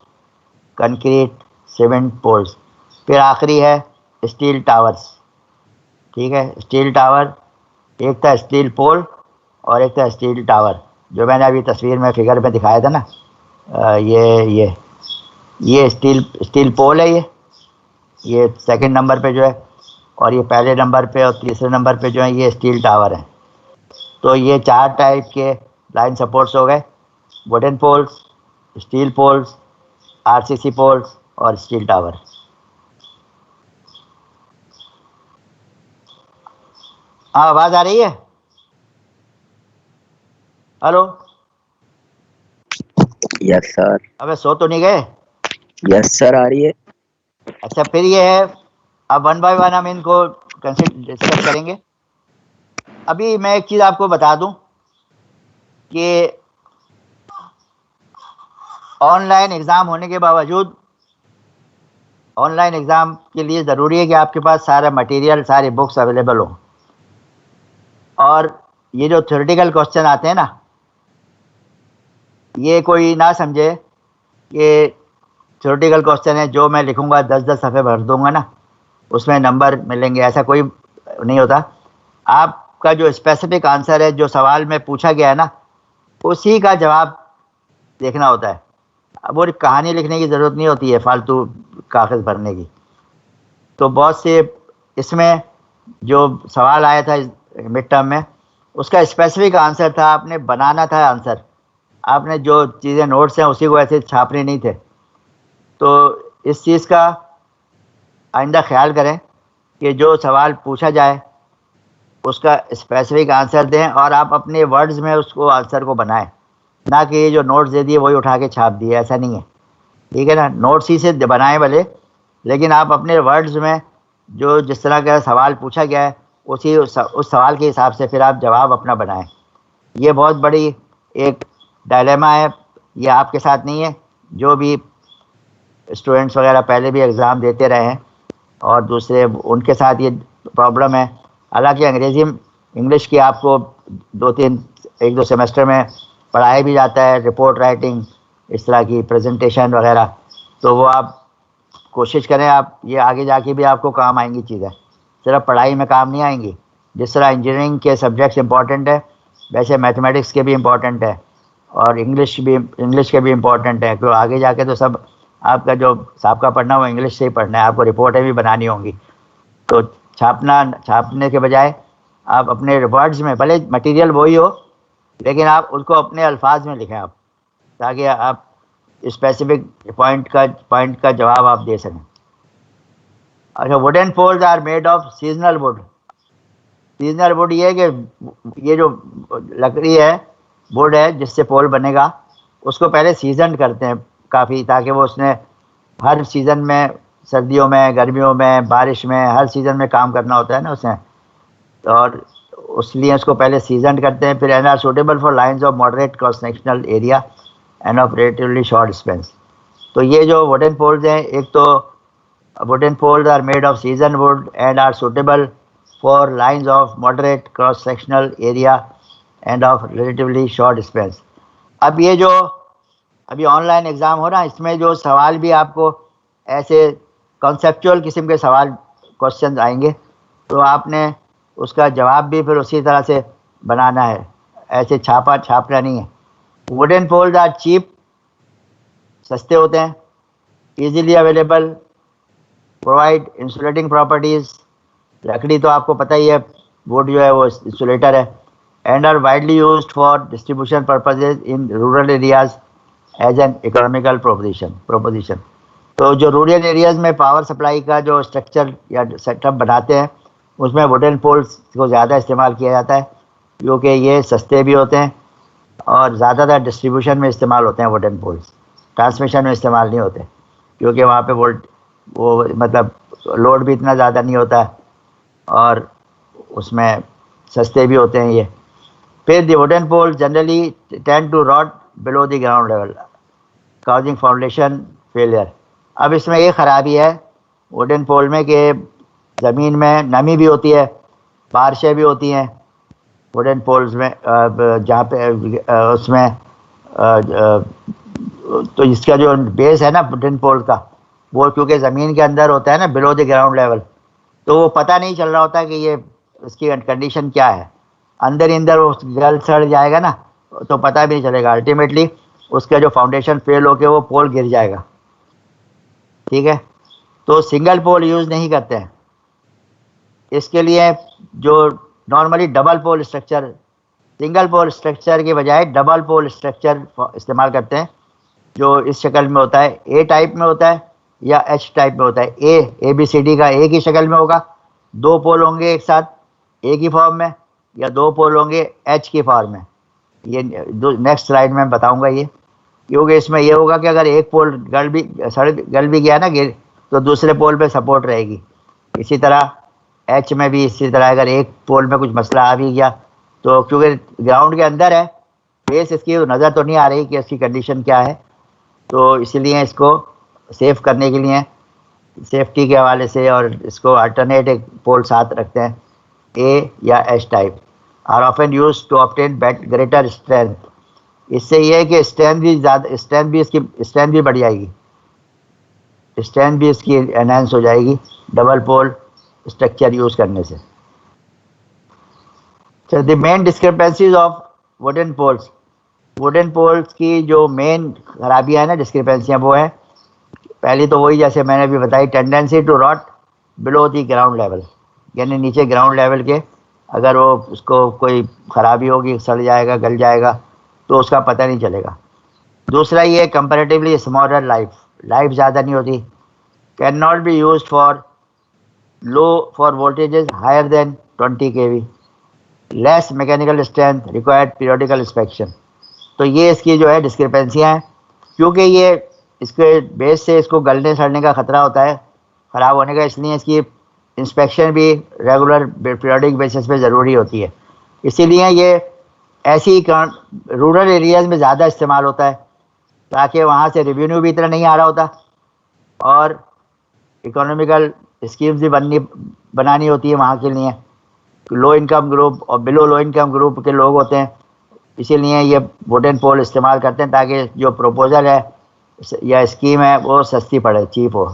concrete cement poles. फिर आखिरी है स्टील टावर्स। ठीक है, स्टील टावर, एक था स्टील पोल और एक था स्टील टावर, जो मैंने अभी तस्वीर में फिगर में दिखाया था ना। ये स्टील पोल है, ये सेकंड नंबर पे जो है, और ये पहले नंबर पे और तीसरे नंबर पे जो है ये स्टील टावर है। तो ये चार टाइप के लाइन सपोर्ट्स हो गए, wooden poles, steel poles, RCC poles और स्टील टावर। हाँ, आवाज़ आ रही है? हेलो? Yes sir. अबे सो तो नहीं गए? यस सर, आ रही है। अच्छा, फिर ये है, अब वन बाय वन हम इनको डिस्कस करेंगे। अभी मैं एक चीज़ आपको बता दूं कि ऑनलाइन एग्ज़ाम होने के बावजूद, ऑनलाइन एग्ज़ाम के लिए ज़रूरी है कि आपके पास सारा मटेरियल, सारी बुक्स अवेलेबल हो। और ये जो थ्योरेटिकल क्वेश्चन आते हैं ना, ये कोई ना समझे ये थ्योरेटिकल क्वेश्चन है, जो मैं लिखूंगा 10-10 सफ़े भर दूंगा ना, उसमें नंबर मिलेंगे, ऐसा कोई नहीं होता। आपका जो स्पेसिफिक आंसर है, जो सवाल में पूछा गया है ना, उसी का जवाब देखना होता है। अब वो कहानी लिखने की ज़रूरत नहीं होती है फालतू कागज़ भरने की। तो बहुत से इसमें जो सवाल आया था मिड टर्म में, उसका स्पेसिफिक आंसर था, आपने बनाना था आंसर, आपने जो चीज़ें नोट्स हैं उसी को ऐसे छापने नहीं थे। तो इस चीज़ का आइंदा ख्याल करें कि जो सवाल पूछा जाए उसका स्पेसिफिक आंसर दें और आप अपने वर्ड्स में उसको आंसर को बनाएं, ना कि ये जो नोट्स दे दिए वही उठा के छाप दिए, ऐसा नहीं है, ठीक है ना। नोट्स ही से बनाएं भले, लेकिन आप अपने वर्ड्स में जो जिस तरह का सवाल पूछा गया है उस सवाल के हिसाब से फिर आप जवाब अपना बनाएं। ये बहुत बड़ी एक डायलेमा है, ये आपके साथ नहीं है, जो भी स्टूडेंट्स वगैरह पहले भी एग्ज़ाम देते रहे हैं और दूसरे, उनके साथ ये प्रॉब्लम है। हालांकि इंग्लिश की आपको 1-2 सेमेस्टर में पढ़ाया भी जाता है, रिपोर्ट राइटिंग, इस तरह की प्रेजेंटेशन वगैरह, तो वो आप कोशिश करें, आप ये आगे जाके भी आपको काम आएंगी चीज़ें, सिर्फ पढ़ाई में काम नहीं आएंगी। जिस तरह इंजीनियरिंग के सब्जेक्ट्स इंपॉर्टेंट है, वैसे मैथमेटिक्स के भी इम्पॉर्टेंट है और इंग्लिश के भी इम्पॉर्टेंट है, क्योंकि आगे जाके तो सब आपका जो साहब पढ़ना वो इंग्लिश से ही पढ़ना है, आपको रिपोर्टें भी बनानी होंगी। तो छापने के बजाय आप अपने वर्ड्स में, भले मटेरियल वही हो लेकिन आप उसको अपने अल्फाज में लिखें आप, ताकि आप स्पेसिफिक पॉइंट का जवाब आप दे सकें। अच्छा, wooden poles are made of seasonal wood. Seasonal wood ये है कि ये जो लकड़ी है, वुड है जिससे पोल बनेगा, उसको पहले सीजन करते हैं काफ़ी, ताकि वो उसने हर सीज़न में, सर्दियों में, गर्मियों में, बारिश में, हर सीज़न में काम करना होता है ना उसने, और उसलिए उसको पहले सीजन करते हैं। फिर and are suitable for lines of moderate cross sectional area and of relatively short spans. तो ये जो वुडन पोल्स हैं, एक तो wooden poles are made of season wood and are suitable for lines of moderate cross sectional area and of relatively short spans. अब ये जो अभी ऑनलाइन एग्ज़ाम हो रहा है, इसमें जो सवाल भी आपको ऐसे कॉन्सेप्चुअल किस्म के सवाल क्वेश्चन आएंगे, तो आपने उसका जवाब भी फिर उसी तरह से बनाना है, ऐसे छापना नहीं है। वुडन पोल्स आर चीप, सस्ते होते हैं, easily available, provide insulating properties. लकड़ी तो आपको पता ही है, वुड जो है वो इंसुलेटर है। And are widely used for distribution purposes in rural areas as an economical proposition. तो जो रूरल एरियाज़ में पावर सप्लाई का जो स्ट्रक्चर या सेटअप बनाते हैं, उसमें वुडन पोल्स को ज़्यादा इस्तेमाल किया जाता है, क्योंकि ये सस्ते भी होते हैं और ज़्यादातर डिस्ट्रीब्यूशन में इस्तेमाल होते हैं वुडन पोल्स। ट्रांसमिशन में इस्तेमाल नहीं होते, क्योंकि वहाँ पे वो मतलब लोड भी इतना ज़्यादा नहीं होता है और उसमें सस्ते भी होते हैं ये। फिर the wooden pole generally tend to rot below the ground level causing foundation failure. अब इसमें ये ख़राबी है वुडन पोल में कि ज़मीन में नमी भी होती है, बारिशें भी होती हैं वुडन पोल्स में, जहाँ पे उसमें तो इसका जो बेस है ना वुडन पोल का, वो क्योंकि ज़मीन के अंदर होता है ना, बिलो द ग्राउंड लेवल, तो वो पता नहीं चल रहा होता कि ये उसकी कंडीशन क्या है। अंदर वो गल सड़ जाएगा ना, तो पता भी नहीं चलेगा, अल्टीमेटली उसका जो फाउंडेशन फेल होके वो पोल गिर जाएगा, ठीक है। तो सिंगल पोल यूज़ नहीं करते हैं, इसके लिए जो normally double pole structure, single pole structure के बजाय डबल पोल स्ट्रक्चर इस्तेमाल करते हैं, जो इस शक्ल में होता है, ए टाइप में होता है या एच टाइप में होता है। ABCD का एक ही शक्ल में होगा, 2 पोल होंगे एक साथ एक ही फॉर्म में, या 2 पोल होंगे एच की फॉर्म में। ये नेक्स्ट स्लाइड में बताऊंगा ये, क्योंकि इसमें ये होगा कि अगर एक पोल गल भी गया ना गिर, तो दूसरे पोल पे सपोर्ट रहेगी। इसी तरह एच में भी इसी तरह, अगर एक पोल में कुछ मसला आ भी गया, तो क्योंकि ग्राउंड के अंदर है, बेस इसकी नज़र तो नहीं आ रही कि इसकी कंडीशन क्या है, तो इसीलिए इसको सेफ करने के लिए सेफ्टी के हवाले से और इसको अल्टरनेट एक पोल साथ रखते हैं, ए या H type are often use to obtain greater strength इससे ये है कि स्ट्रेंथ भी बढ़ जाएगी, स्ट्रेंथ भी इसकी एनहांस हो जाएगी डबल पोल स्ट्रक्चर यूज करने से। So the main discrepancies of wooden poles, wooden poles की जो मेन खराबियां है ना, डिस्क्रिपेंसियां, वो है पहली तो वही जैसे मैंने अभी बताई, tendency to rot below the ground level, यानी नीचे ग्राउंड लेवल के अगर वो उसको कोई खराबी होगी, सड़ जाएगा, गल जाएगा, तो उसका पता नहीं चलेगा। दूसरा ये कंपैरेटिवली स्मॉलर लाइफ ज़्यादा नहीं होती, can not be use for voltages higher than 20 kV, less mechanical strength required periodical inspection. तो ये इसकी जो है डिस्क्रिपेंसियाँ हैं, क्योंकि ये इसके बेस से इसको गलने सड़ने का ख़तरा होता है, ख़राब होने का, इसलिए इसकी इंस्पेक्शन भी रेगुलर पीरियोडिक बेसिस पे ज़रूरी होती है। इसीलिए ये ऐसी रूरल एरियाज़ में ज़्यादा इस्तेमाल होता है, ताकि वहाँ से रेवेन्यू भी इतना नहीं आ रहा होता और इकोनॉमिकल स्कीम्स भी बनानी होती है वहाँ के लिए। लो इनकम ग्रुप और बिलो लो इनकम ग्रुप के लोग होते हैं, इसीलिए ये वुडन पोल इस्तेमाल करते हैं, ताकि जो प्रपोजल है या स्कीम है वो सस्ती पड़े, चीप हो,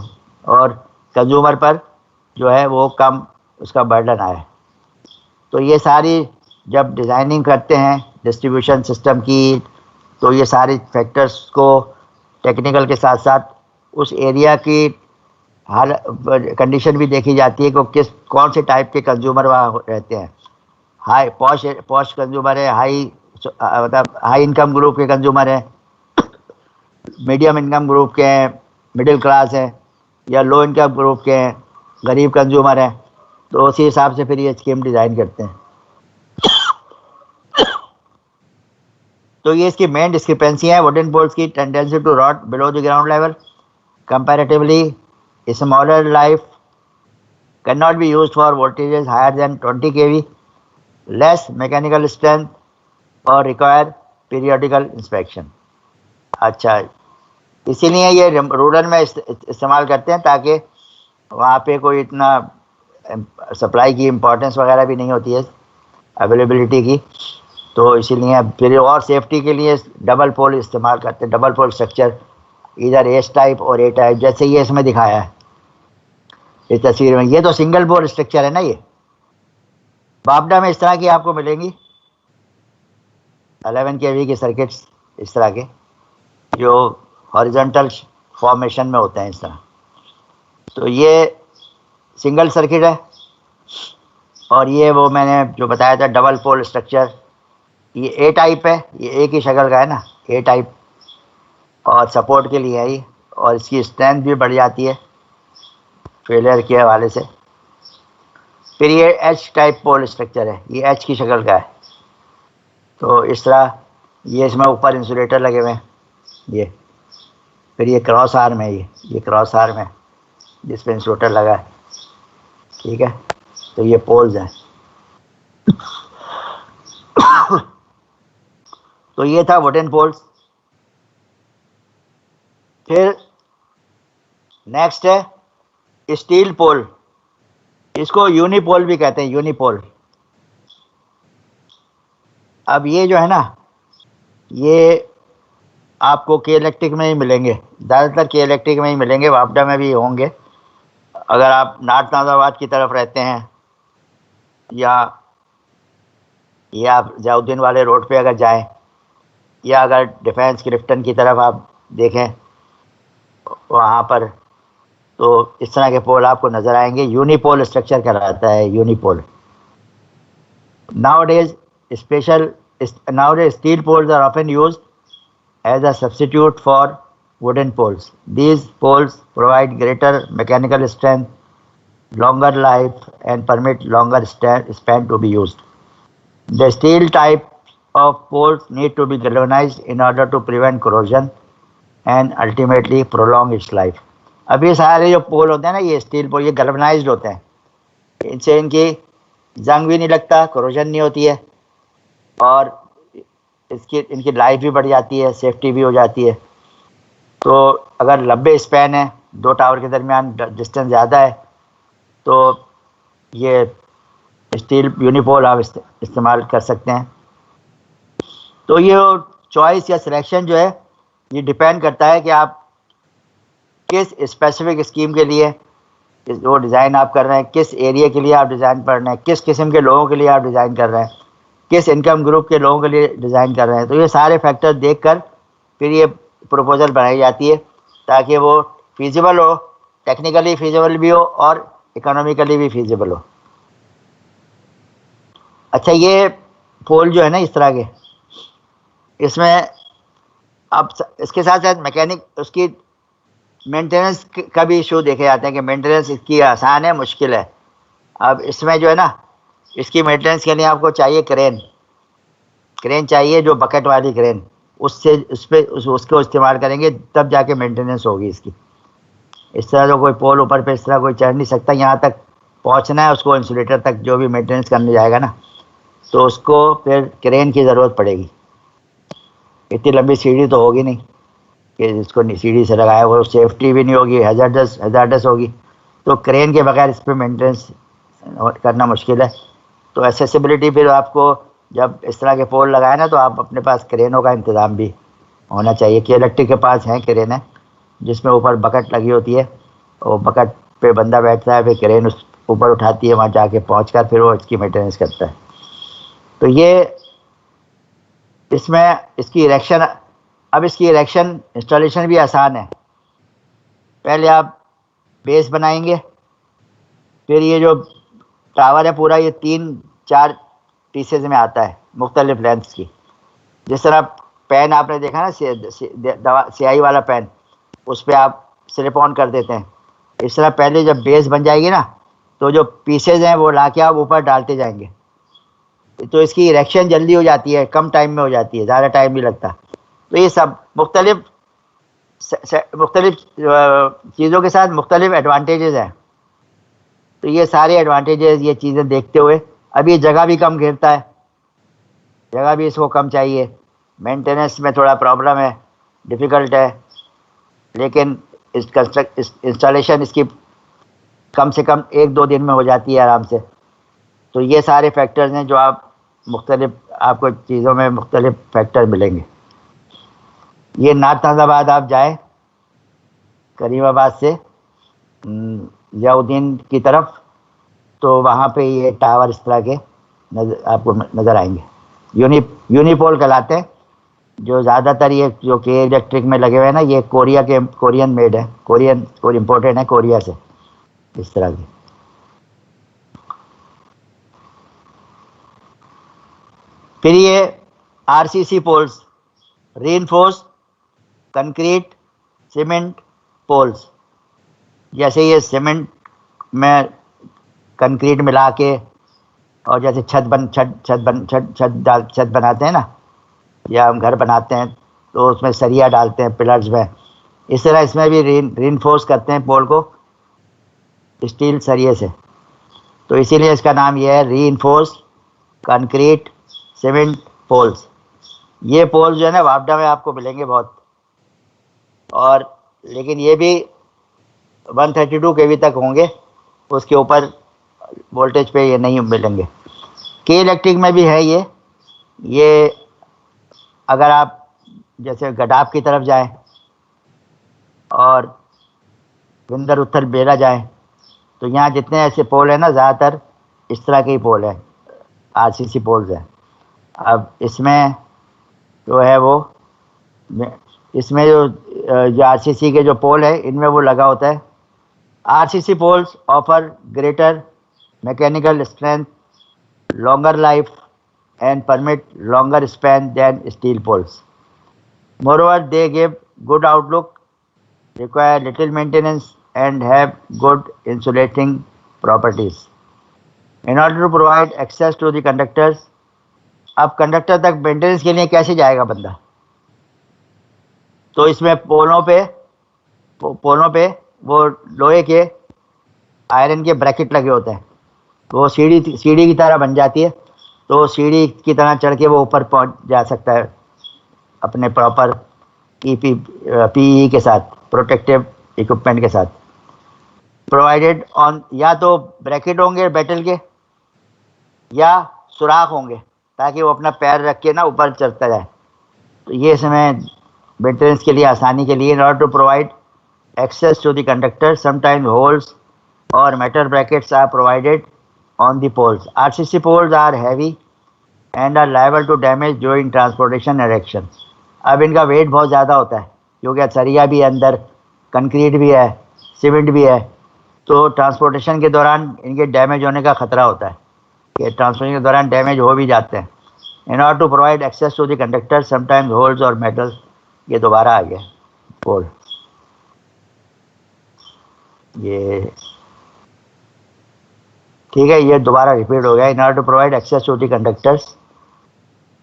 और कंज्यूमर पर जो है वो कम उसका बर्डन आए। तो ये सारी जब डिज़ाइनिंग करते हैं डिस्ट्रीब्यूशन सिस्टम की, तो ये सारी फैक्टर्स को टेक्निकल के साथ साथ उस एरिया की हाल कंडीशन भी देखी जाती है कि कौन से टाइप के कंज्यूमर वहाँ रहते हैं। हाई पॉश कंज्यूमर है, मतलब हाई इनकम ग्रुप के कंज्यूमर हैं, मीडियम इनकम ग्रुप के हैं, मिडिल क्लास हैं, या लो इनकम ग्रुप के हैं, गरीब कंज्यूमर हैं। तो उसी हिसाब से फिर ये स्कीम डिज़ाइन करते हैं। तो ये इसकी मेन डिस्क्रिपेंसी है वुडन पोल्स की, tendency to rot below the ground level, comparatively smaller life, can not be used for voltages higher than 20 kV, less mechanical strength और रिक्वायर पीरियोडिकल इंस्पेक्शन। अच्छा, इसीलिए ये रूरल में इस्तेमाल करते हैं, ताकि वहाँ पे कोई इतना सप्लाई की इम्पोर्टेंस वगैरह भी नहीं होती है, अवेलेबिलिटी की। तो इसीलिए फिर और सेफ्टी के लिए डबल पोल इस्तेमाल करते हैं, डबल पोल स्ट्रक्चर, इधर एस टाइप और ए टाइप, जैसे ये इसमें दिखाया है इस तस्वीर में। ये तो सिंगल पोल स्ट्रक्चर है ना, ये बापडा में इस तरह की आपको मिलेंगी 11 kV की सर्किट्स, इस तरह के जो हॉरिजॉन्टल फॉर्मेशन में होते हैं इस तरह। तो ये सिंगल सर्किट है, और ये वो मैंने जो बताया था डबल पोल स्ट्रक्चर, ये ए टाइप है, ये एक ही शक्ल का है ना, ए टाइप, और सपोर्ट के लिए है ये, और इसकी स्ट्रेंथ भी बढ़ जाती है फेलियर के हवाले से। फिर ये एच टाइप पोल स्ट्रक्चर है, ये एच की शक्ल का है। तो इस तरह ये इसमें ऊपर इंसुलेटर लगे हुए हैं ये। फिर ये क्रॉस आर्म है, ये क्रॉस आर्म है जिस पे इंसुलेटर लगा है, ठीक है। तो ये पोल्स हैं। तो ये था वुडन पोल्स। फिर नेक्स्ट है स्टील पोल, इसको यूनिपोल भी कहते हैं, यूनिपोल। अब ये जो है ना, ये आपको के इलेक्ट्रिक में ही मिलेंगे, ज़्यादातर के इलेक्ट्रिक में ही मिलेंगे, वापडा में भी होंगे। अगर आप नॉर्थ नाजाबाद की तरफ रहते हैं, या आप जलाउद्दीन वाले रोड पे अगर जाएं, या अगर डिफेंस क्रिफ्टन की तरफ आप देखें वहाँ पर, तो इस तरह के पोल आपको नज़र आएंगे। यूनिपोल स्ट्रक्चर कहलाता है, unipole. Nowadays steel poles are often used as a substitute for wooden poles. These poles provide greater mechanical strength, longer life, and permit longer span to be used. The steel type of poles need to be galvanized in order to prevent corrosion and ultimately prolong its life. अब ये सारे जो पोल होते हैं ना, ये steel पोल, ये galvanised होते हैं, इनसे इनकी जंग भी नहीं लगता, कोरोजन नहीं होती है, और इनकी लाइफ भी बढ़ जाती है, सेफ्टी भी हो जाती है। तो अगर लंबे स्पैन है, दो टावर के दरमियान डिस्टेंस ज़्यादा है, तो ये स्टील यूनिपोल आप इस्तेमाल कर सकते हैं। तो ये चॉइस या सिलेक्शन जो है ये डिपेंड करता है कि आप किस स्पेसिफिक स्कीम के लिए वो डिज़ाइन आप कर रहे हैं, किस एरिया के लिए आप डिज़ाइन कर रहे हैं, किस किस्म के लोगों के लिए आप डिज़ाइन कर रहे हैं, किस इनकम ग्रुप के लोगों के लिए डिज़ाइन कर रहे हैं। तो ये सारे फैक्टर देखकर फिर ये प्रपोजल बनाई जाती है ताकि वो फीजिबल हो, टेक्निकली फीजिबल भी हो और इकोनॉमिकली भी फीजिबल हो। अच्छा, ये पोल जो है ना इस तरह के, इसमें अब इसके साथ साथ मैकेनिक उसकी मेंटेनेंस का भी इशू देखे जाते हैं कि मेंटेनेंस इसकी आसान है मुश्किल है। अब इसमें जो है ना, इसकी मेंटेनेंस के लिए आपको चाहिए क्रेन चाहिए, जो बकेट वाली क्रेन, उससे उसको इस्तेमाल करेंगे तब जाके मेंटेनेंस होगी इसकी। इस तरह तो कोई पोल ऊपर पे इस तरह कोई चढ़ नहीं सकता। यहाँ तक पहुँचना है उसको, इंसुलेटर तक जो भी मेंटेनेंस करने जाएगा ना, तो उसको फिर क्रेन की ज़रूरत पड़ेगी। इतनी लंबी सीढ़ी तो होगी नहीं कि जिसको सीढ़ी से लगाया, वो सेफ्टी भी नहीं होगी, हैजार्डस होगी। तो क्रेन के बगैर इस पर मेंटेनेंस करना मुश्किल है। तो एसेसिबिलिटी फिर आपको जब इस तरह के पोल लगाए ना, तो आप अपने पास क्रेनों का इंतज़ाम भी होना चाहिए। कि इलेक्ट्रिक के पास हैं क्रेन है जिसमें ऊपर बकेट लगी होती है, और बकेट पे बंदा बैठता है, फिर क्रेन उस ऊपर उठाती है, वहाँ जाके पहुँच कर फिर वो इसकी मेंटेनेंस करता है। तो ये इसमें इसकी इरेक्शन, अब इसकी इरेक्शन इंस्टॉलेशन भी आसान है। पहले आप बेस बनाएंगे, फिर ये जो टावर है पूरा ये 3-4 पीसेज में आता है मुख्तलिफ लेंथ्स की। जिस तरह पेन आपने देखा ना, स्याही वाला पेन, उस पर आप स्लिप ऑन कर देते हैं। इस तरह पहले जब बेस बन जाएगी ना, तो जो पीसेज हैं वो लाके आप ऊपर डालते जाएंगे, तो इसकी इरेक्शन जल्दी हो जाती है, कम टाइम में हो जाती है, ज़्यादा टाइम नहीं लगता। तो ये सब मुख्तलिफ चीज़ों के साथ मुख्तलिफ एडवांटेजेस हैं। तो ये सारे एडवांटेजेस, ये चीज़ें देखते हुए, अब ये जगह भी कम घेरता है, जगह भी इसको कम चाहिए, मेंटेनेंस में थोड़ा प्रॉब्लम है, डिफ़िकल्ट है, लेकिन इंस्टॉलेशन इसकी कम से कम 1-2 दिन में हो जाती है आराम से। तो ये सारे फैक्टर्स हैं जो आप मुख्तलिफ, आपको चीज़ों में मुख्तलिफ फैक्टर मिलेंगे। ये नाथाबाद आप जाए करीमाबाद से जियाउद्दीन की तरफ, तो वहाँ पे ये टावर इस तरह के आपको नज़र आएंगे। यूनिपोल कहलाते हैं, जो ज़्यादातर ये जो के इलेक्ट्रिक में लगे हुए हैं ना, ये कोरियन मेड है, कोरियन इम्पोर्टेड है कोरिया से, इस तरह की। फिर ये RCC poles, reinforced concrete cement poles, जैसे ये सीमेंट में कंक्रीट मिला के, और जैसे छत बनाते हैं ना, या हम घर बनाते हैं तो उसमें सरिया डालते हैं पिलर्स में, इस तरह इसमें भी रीइंफोर्स करते हैं पोल को स्टील सरिये से। तो इसीलिए इसका नाम यह है रीइंफोर्स्ड कंक्रीट सीमेंट पोल्स। ये पोल्स जो है ना वापडा में आपको मिलेंगे बहुत, और लेकिन ये भी 132 kV तक होंगे, उसके ऊपर वोल्टेज पे ये नहीं मिलेंगे। के इलेक्ट्रिक में भी है ये अगर आप जैसे गडाप की तरफ जाएं और विंदर उत्तर बेरा जाएं, तो यहाँ जितने ऐसे पोल हैं ना, ज़्यादातर इस तरह के ही पोल हैं, आरसीसी पोल्स हैं। अब इसमें जो है वो, इसमें जो आरसीसी के जो पोल है, इनमें वो लगा होता है, RCC poles offer greater mechanical strength, longer life and permit longer span than steel poles. Moreover, they give good outlook, require little maintenance and have good insulating properties. In order to provide access to the conductors, अब conductor तक maintenance के लिए कैसे जाएगा बंदा? तो इसमें पोलों पे वो लोहे के आयरन के ब्रैकेट लगे होते हैं, वो सीढ़ी की तरह बन जाती है। तो सीढ़ी की तरह चढ़ के वो ऊपर पहुंच जा सकता है अपने प्रॉपर पीई के साथ, प्रोटेक्टिव इक्विपमेंट के साथ। प्रोवाइडेड ऑन, या तो ब्रैकेट होंगे मेटल के, या सुराख होंगे ताकि वो अपना पैर रख के ना ऊपर चढ़ता जाए। तो ये इसमें मेंटेनेंस के लिए, आसानी के लिए, in order to provide access to the conductor, sometimes holes or metal brackets are provided on the poles. RCC poles are heavy and are liable to damage during transportation and erection. अब इनका wait बहुत ज़्यादा होता है क्योंकि सरिया भी है अंदर, कंक्रीट भी है, सीमेंट भी है, तो ट्रांसपोर्टेशन के दौरान इनके डैमेज होने का खतरा होता है कि ट्रांसपोर्टेशन के दौरान डैमेज हो भी जाते हैं. In order to provide access to the conductor, sometimes holes और मेटल. ये दोबारा आ गया पोल. ये ठीक है, ये दोबारा रिपीट हो गया. In order to provide access to the conductors,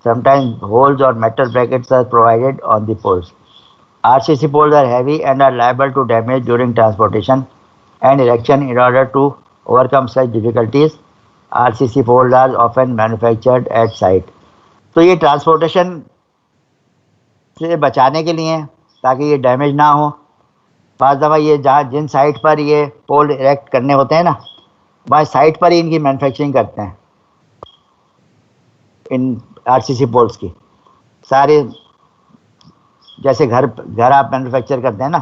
sometimes holes और metal brackets are provided on the poles. RCC poles are heavy and are liable to damage during transportation and erection. In order to overcome such difficulties, RCC poles are often manufactured at site. तो ये transportation से बचाने के लिए, ताकि ये damage ना हो. बाज़ दफ़ा ये जहाँ जिन साइट पर ये पोल इरेक्ट करने होते हैं ना, वहाँ साइट पर ही इनकी मैन्युफैक्चरिंग करते हैं, इन RCC पोल्स की. सारे जैसे घर आप मैन्युफैक्चर करते हैं ना,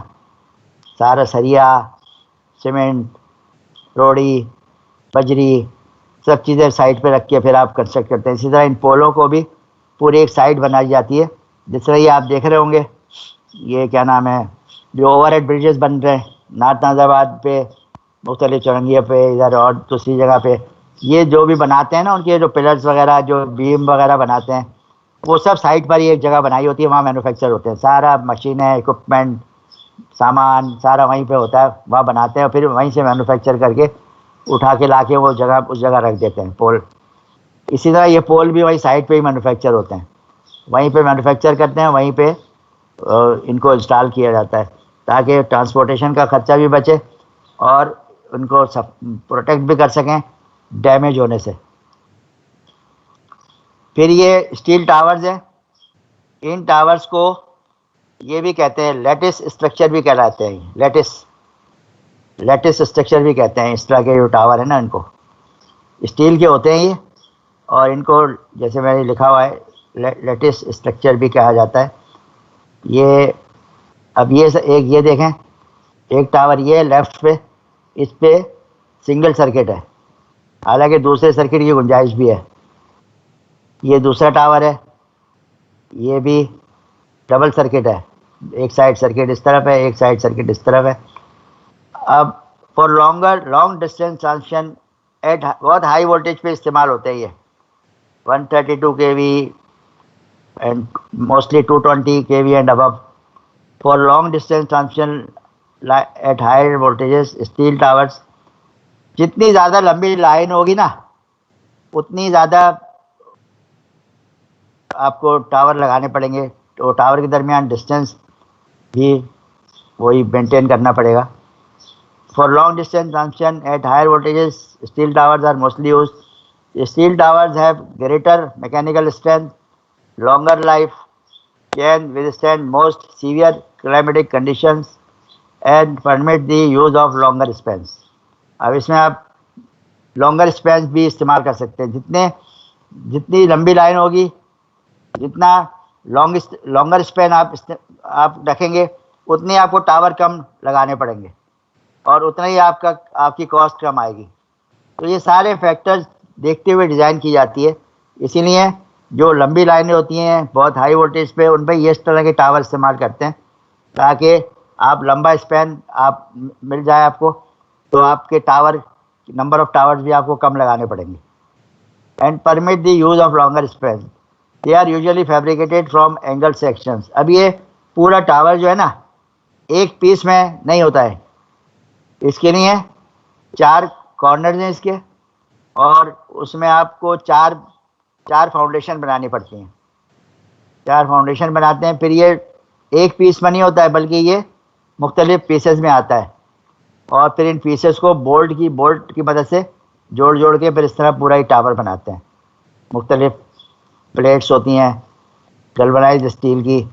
सारा सरिया, सीमेंट, रोड़ी, बजरी, सब चीज़ें साइट पे रख के फिर आप कंस्ट्रक्ट करते हैं. इसी तरह इन पोलों को भी पूरी एक साइट बनाई जाती है. जिस तरह ये आप देख रहे होंगे, ये क्या नाम है, जो ओवरहेड ब्रिजेस बन रहे हैं नाथ नाज़ाबाद पे, मुख्तलिफ चौरंगियों पे, इधर और दूसरी जगह पे, ये जो भी बनाते हैं ना, उनके जो पिलर्स वगैरह, जो बीम वगैरह बनाते हैं, वो सब साइट पर ही एक जगह बनाई होती है, वहाँ मैन्युफैक्चर होते हैं. सारा मशीनें, इक्विपमेंट, सामान सारा वहीं पे होता है, वहाँ बनाते हैं, फिर वहीं से मैन्युफैक्चर करके उठा के ला के वो जगह उस जगह रख देते हैं पोल. इसी तरह ये पोल भी वहीं साइट पे ही मैन्युफैक्चर होते हैं, वहीं पे मैन्युफैक्चर करते हैं, वहीं पे इनको इंस्टॉल किया जाता है, ताकि ट्रांसपोर्टेशन का खर्चा भी बचे और उनको सब प्रोटेक्ट भी कर सकें डैमेज होने से. फिर ये स्टील टावर्स हैं. इन टावर्स को ये भी कहते हैं लैटिस स्ट्रक्चर भी कहलाते हैं. लैटिस स्ट्रक्चर भी कहते हैं. इस तरह के जो टावर है ना, इनको स्टील के होते हैं ये, और इनको जैसे मैंने लिखा हुआ है लैटिस स्ट्रक्चर भी कहा जाता है. ये अब ये देखें, एक टावर ये लेफ्ट पे, इस पे सिंगल सर्किट है, हालांकि दूसरे सर्किट की गुंजाइश भी है. ये दूसरा टावर है, ये भी डबल सर्किट है, एक साइड सर्किट इस तरफ है, एक साइड सर्किट इस तरफ है. अब for long distance transmission at बहुत हाई वोल्टेज पे इस्तेमाल होते हैं ये, 132 kV and mostly 220 kV and above. For long distance transmission at high voltages, steel towers, जितनी ज़्यादा लंबी लाइन होगी ना, उतनी ज़्यादा आपको टावर लगाने पड़ेंगे, तो टावर के दरमियान डिस्टेंस भी वही मेंटेन करना पड़ेगा. For long distance transmission at higher voltages, steel towers are mostly use. Steel towers have greater mechanical strength, longer life, can withstand most severe climatic conditions and permit the use of longer spans. अब इसमें आप longer spans भी इस्तेमाल कर सकते हैं. जितनी लंबी लाइन होगी, जितना लॉन्गर स्पैन आप रखेंगे, उतने आपको टावर कम लगाने पड़ेंगे और उतना ही आपकी कॉस्ट कम आएगी. तो ये सारे फैक्टर्स देखते हुए डिज़ाइन की जाती है. इसीलिए जो लंबी लाइनें होती हैं बहुत हाई वोल्टेज पे, उन पर ये इस तरह के टावर इस्तेमाल करते हैं, ताकि आप लंबा स्पैन आप मिल जाए आपको, तो आपके नंबर ऑफ टावर्स भी आपको कम लगाने पड़ेंगे. And permit the use of longer span. They are usually fabricated from angle sections. अब ये पूरा टावर जो है ना, एक पीस में नहीं होता है. इसके लिए 4 कॉर्नर्स हैं इसके, और उसमें आपको चार फाउंडेशन बनानी पड़ती हैं. 4 फाउंडेशन बनाते हैं. फिर ये एक पीस में नहीं होता है, बल्कि ये मुख्तलिफ पीसेस में आता है, और फिर इन पीसेस को बोल्ट की मदद से जोड़ के फिर इस तरह पूरा ही टावर बनाते हैं. मुख्तलिफ प्लेट्स होती हैं गैल्वनाइज्ड स्टील की,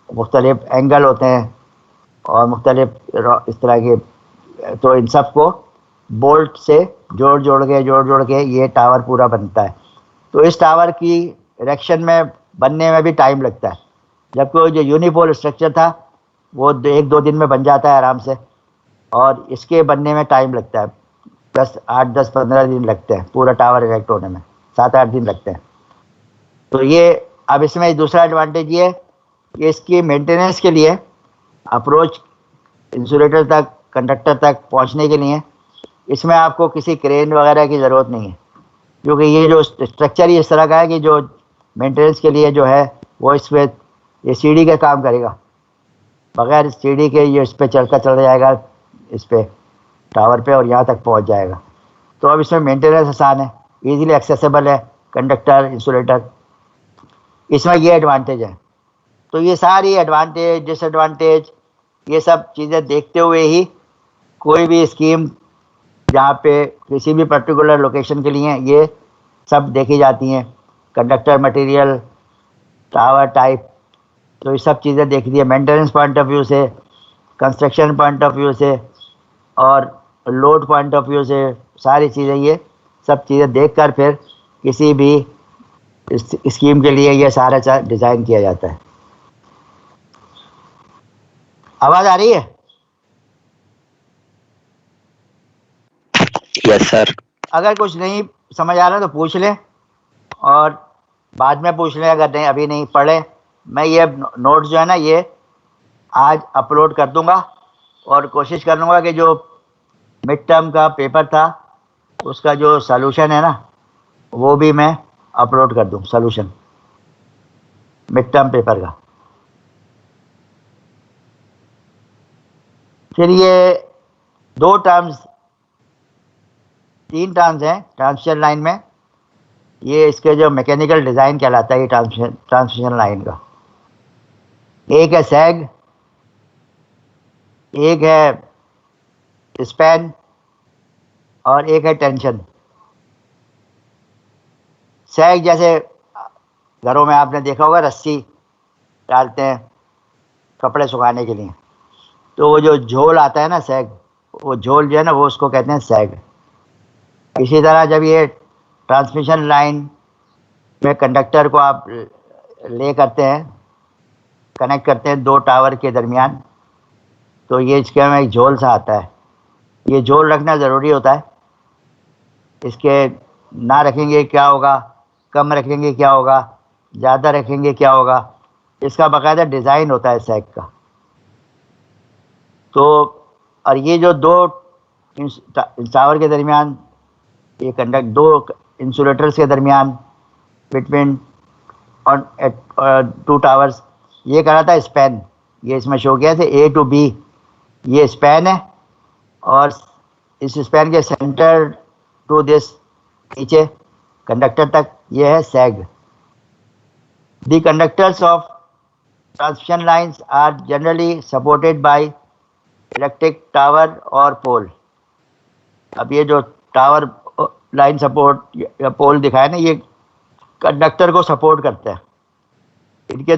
मुख्तलिफ एंगल होते हैं और मुख्तलिफ इस तरह के, तो इन सब को बोल्ट से जोड़ के ये टावर पूरा बनता है. तो इस टावर की इरेक्शन में बनने में भी टाइम लगता है. जबकि वो जो यूनिपोल स्ट्रक्चर था वो 1-2 दिन में बन जाता है आराम से, और इसके बनने में टाइम लगता है 8-10-15 दिन लगते हैं पूरा टावर इरेक्ट होने में, 7-8 दिन लगते हैं। तो ये अब इसमें दूसरा एडवांटेज ये है कि इसकी मेंटेनेंस के लिए अप्रोच इंसुलेटर तक, कंडक्टर तक पहुंचने के लिए इसमें आपको किसी क्रेन वगैरह की ज़रूरत नहीं है, क्योंकि ये जो स्ट्रक्चर ही इस तरह का है कि जो मेंटेनेंस के लिए जो है वो इस पर ये सीढ़ी का काम करेगा, बगैर सीढ़ी के ये इस पर चल जाएगा इस पर टावर पे और यहाँ तक पहुँच जाएगा। तो अब इसमें मेंटेनेंस आसान है, ईजिली एक्सेसिबल है कंडक्टर इंसुलेटर, इसमें ये एडवांटेज है। तो ये सारी एडवांटेज डिसएडवांटेज ये सब चीज़ें देखते हुए ही कोई भी स्कीम जहाँ पे किसी भी पर्टिकुलर लोकेशन के लिए ये सब देखी जाती हैं, कंडक्टर मटेरियल, टावर टाइप, तो ये सब चीज़ें देखी है मेंटेनेंस पॉइंट ऑफ व्यू से, कंस्ट्रक्शन पॉइंट ऑफ व्यू से और लोड पॉइंट ऑफ व्यू से, सारी चीज़ें ये सब चीज़ें देखकर फिर किसी भी स्कीम के लिए ये सारा डिज़ाइन किया जाता है। आवाज़ आ रही है? Yes sir. अगर कुछ नहीं समझ आ रहा तो पूछ लें और बाद में पूछ लें, अगर नहीं अभी नहीं पढ़े। मैं ये नोट्स जो है ना ये आज अपलोड कर दूंगा और कोशिश कर लूँगा कि जो मिड टर्म का पेपर था उसका जो सॉल्यूशन है ना वो भी मैं अपलोड कर दूं, सॉल्यूशन मिड टर्म पेपर का। फिर ये 3 टर्म्स हैं ट्रांसमिशन लाइन में, ये इसके जो मैकेनिकल डिज़ाइन कहलाता है ये ट्रांसमिशन लाइन का। एक है सैग, एक है स्पैन और एक है टेंशन। सैग जैसे घरों में आपने देखा होगा रस्सी डालते हैं कपड़े सुखाने के लिए, तो वो जो झोल आता है ना सैग, वो झोल जो है ना वो उसको कहते हैं सैग। इसी तरह जब ये ट्रांसमिशन लाइन में कंडक्टर को आप ले करते हैं, कनेक्ट करते हैं 2 टावर के दरमियान, तो ये इसके में एक झोल सा आता है। ये झोल रखना ज़रूरी होता है, इसके ना रखेंगे क्या होगा, कम रखेंगे क्या होगा, ज़्यादा रखेंगे क्या होगा, इसका बाकायदा डिज़ाइन होता है सैग का। तो और ये जो 2 टावर के दरमियान ये 2 इंसुलेटर्स के दरमियान बिटवीन 2 टावर्स ये कहलाता है स्पैन। ये इसमें शो किया थे A to B, ये स्पैन है और इस स्पैन के सेंटर टू दिस नीचे कंडक्टर तक ये है sag. The conductors of transmission lines are generally supported by electric tower और पोल। अब ये जो टावर लाइन सपोर्ट या पोल दिखाया ना ये कंडक्टर को सपोर्ट करता है, इनके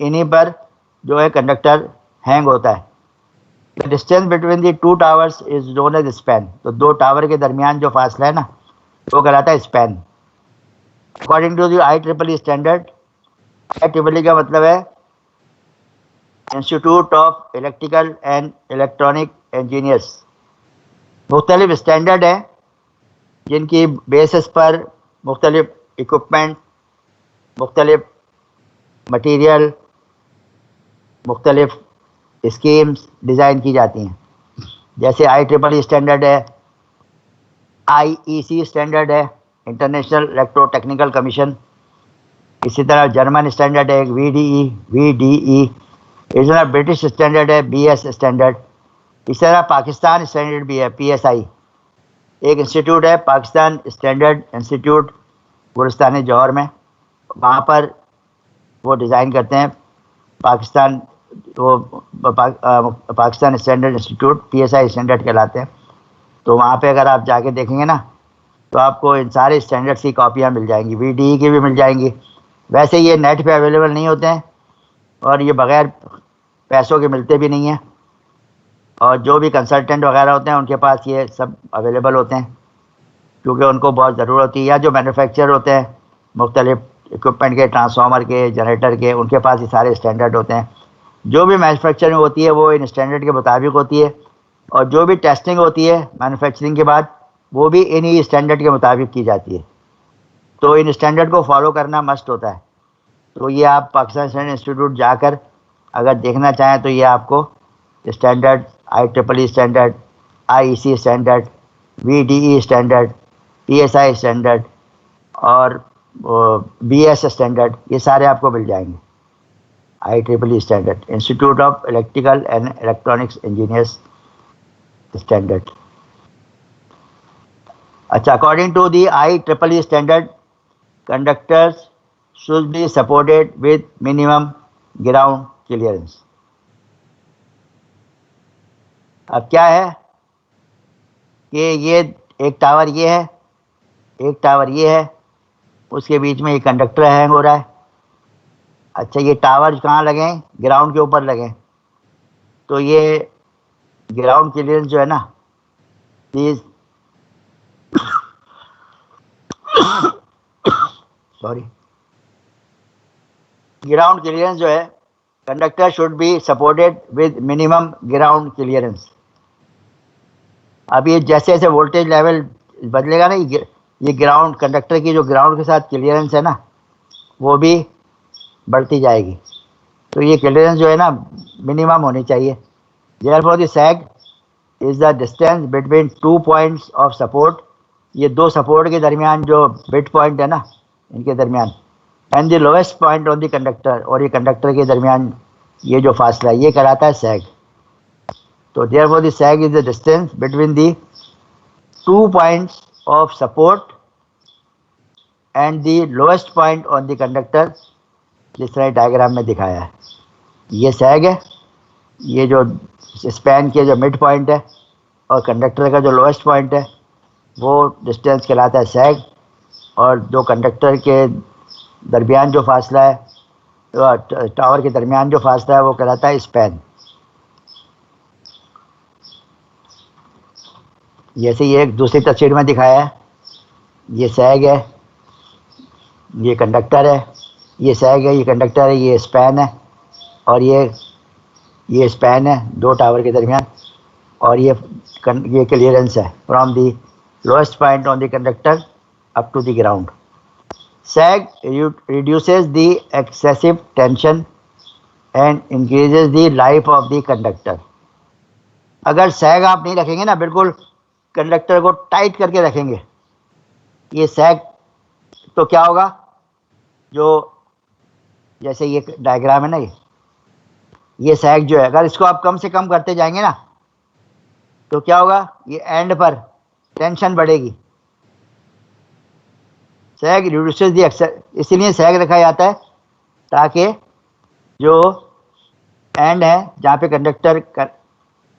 इन्हीं पर जो है कंडक्टर हैंग होता है। The distance between the 2 towers is known as span. तो 2 टावर के दरमियान जो फासला है ना वो कहलाता है span. According to the IEEE standard, IEEE का मतलब है institute of electrical and electronic engineers. मुख्तलिफ स्टैंडर्ड है जिनकी बेसिस पर मुख्तलिफ इक्विपमेंट, मुख्तलिफ मटीरियल, मुख्तलिफ स्कीम्स डिज़ाइन की जाती हैं। जैसे IEEE स्टैंडर्ड है, IEC स्टैंडर्ड है, इंटरनेशनल इलेक्ट्रो टेक्निकल कमीशन। इसी तरह जर्मन स्टैंडर्ड है VDE। इसी तरह ब्रिटिश स्टैंडर्ड है BS स्टैंडर्ड। इसी तरह पाकिस्तान स्टैंडर्ड भी है PSI। एक इंस्टीट्यूट है पाकिस्तान स्टैंडर्ड इंस्टीट्यूट गुलिस्तान जौहर में, वहाँ पर वो डिज़ाइन करते हैं Pakistan standard institute, PSI standard कहलाते हैं। तो वहाँ पे अगर आप जाके देखेंगे ना तो आपको इन सारे स्टैंडर्ड्स की कॉपियाँ मिल जाएंगी, VDE की भी मिल जाएंगी। वैसे ये नेट पे अवेलेबल नहीं होते हैं और ये बग़ैर पैसों के मिलते भी नहीं हैं, और जो भी कंसल्टेंट वगैरह होते हैं उनके पास ये सब अवेलेबल होते हैं क्योंकि उनको बहुत ज़रूरत होती है, या जो मैन्युफैक्चरर होते हैं मुख्तलिफ इक्विपमेंट के, ट्रांसफार्मर के, जनरेटर के, उनके पास ये सारे स्टैंडर्ड होते हैं। जो भी मैन्युफैक्चरिंग होती है वो इन स्टैंडर्ड के मुताबिक होती है, और जो भी टेस्टिंग होती है मैन्युफैक्चरिंग के बाद वो भी इन्हीं स्टैंडर्ड के मुताबिक की जाती है। तो इन स्टैंडर्ड को फॉलो करना मस्ट होता है। तो ये आप पाकिस्तान स्टैंडर्ड इंस्टीट्यूट जाकर अगर देखना चाहें तो ये आपको standard, IEEE standard, IEC standard, VDE standard, PSI standard और BS स्टैंडर्ड, ये सारे आपको मिल जाएंगे। IEEE standard, institute of electrical and electronics engineers standard. अच्छा, according to the IEEE standard, conductors should be supported with minimum ground clearance। अब क्या है कि ये एक टावर ये है, एक टावर ये है, उसके बीच में ये कंडक्टर हैंग हो रहा है। अच्छा, ये टावर कहाँ लगे? ग्राउंड के ऊपर लगे। तो ये ग्राउंड क्लियरेंस जो है ना, प्लीज सॉरी, ग्राउंड क्लियरेंस जो है, conductor should be supported with minimum ground clearance. अब ये जैसे जैसे वोल्टेज लेवल बदलेगा ना, ये ग्राउंड, कंडक्टर की जो ग्राउंड के साथ क्लियरेंस है ना, वो भी बढ़ती जाएगी। तो ये क्लियरेंस जो है ना मिनिमम होनी चाहिए। Therefore the sag is the distance between 2 points of support. ये दो सपोर्ट के दरमियान जो बिट पॉइंट है ना, इनके दरमियान, and the lowest point on the conductor, और ये कंडक्टर के दरमियान ये जो फासला है, ये कहलाता है सैग। तो therefore the sag is the distance between the 2 points of support and the lowest point on the conductor, जिस तरह डायग्राम में दिखाया है। ये सैग है, ये जो स्पैन के जो मिड पॉइंट है और कंडक्टर का जो लोएस्ट पॉइंट है, वो डिस्टेंस कहलाता है सैग। और जो कंडक्टर के दरमियान जो फासला है, टावर के दरमियान जो फासला है, वो कहलाता है स्पैन। जैसे ये एक दूसरी तस्वीर में दिखाया है, ये सैग है, ये कंडक्टर है, ये सैग है, ये कंडक्टर है, ये स्पैन है, और ये स्पैन है दो टावर के दरमियान, और ये क्लियरेंस है from the lowest point on the conductor up to the ground. Sag reduces the excessive tension and increases the life of the conductor। अगर सैग आप नहीं रखेंगे ना, बिल्कुल कंडक्टर को टाइट करके रखेंगे, ये सैग, तो क्या होगा, जो जैसे ये डायग्राम है ना, ये सैग जो है, अगर इसको आप कम से कम करते जाएंगे ना, तो क्या होगा, ये एंड पर टेंशन बढ़ेगी। सैग रिड्यूसेस दी एक्सेस, इसीलिए सैग रखा जाता है ताकि जो एंड है, जहाँ पे कंडक्टर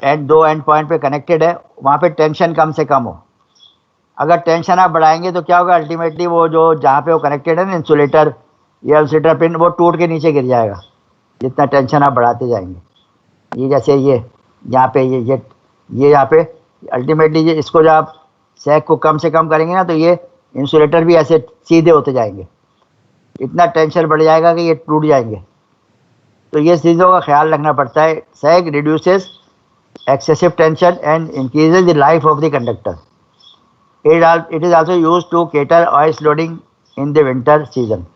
एंड दो एंड पॉइंट पे कनेक्टेड है, वहाँ पे टेंशन कम से कम हो। अगर टेंशन आप बढ़ाएंगे तो क्या होगा, अल्टीमेटली वो जो जहाँ पे वो कनेक्टेड है ना, इंसुलेटर या इंसुलेटर पिन, वो टूट के नीचे गिर जाएगा जितना टेंशन आप बढ़ाते जाएंगे। ये जैसे ये यहाँ पे ये यहाँ पे अल्टीमेटली ये, इसको जब आप सैग को कम से कम करेंगे ना, तो ये इंसुलेटर भी ऐसे सीधे होते जाएंगे, इतना टेंशन बढ़ जाएगा कि ये टूट जाएंगे। तो ये चीज़ों का ख्याल रखना पड़ता है। Sag reduces excessive tension and increases the life of the conductor. It is also use to cater ice loading in the winter season.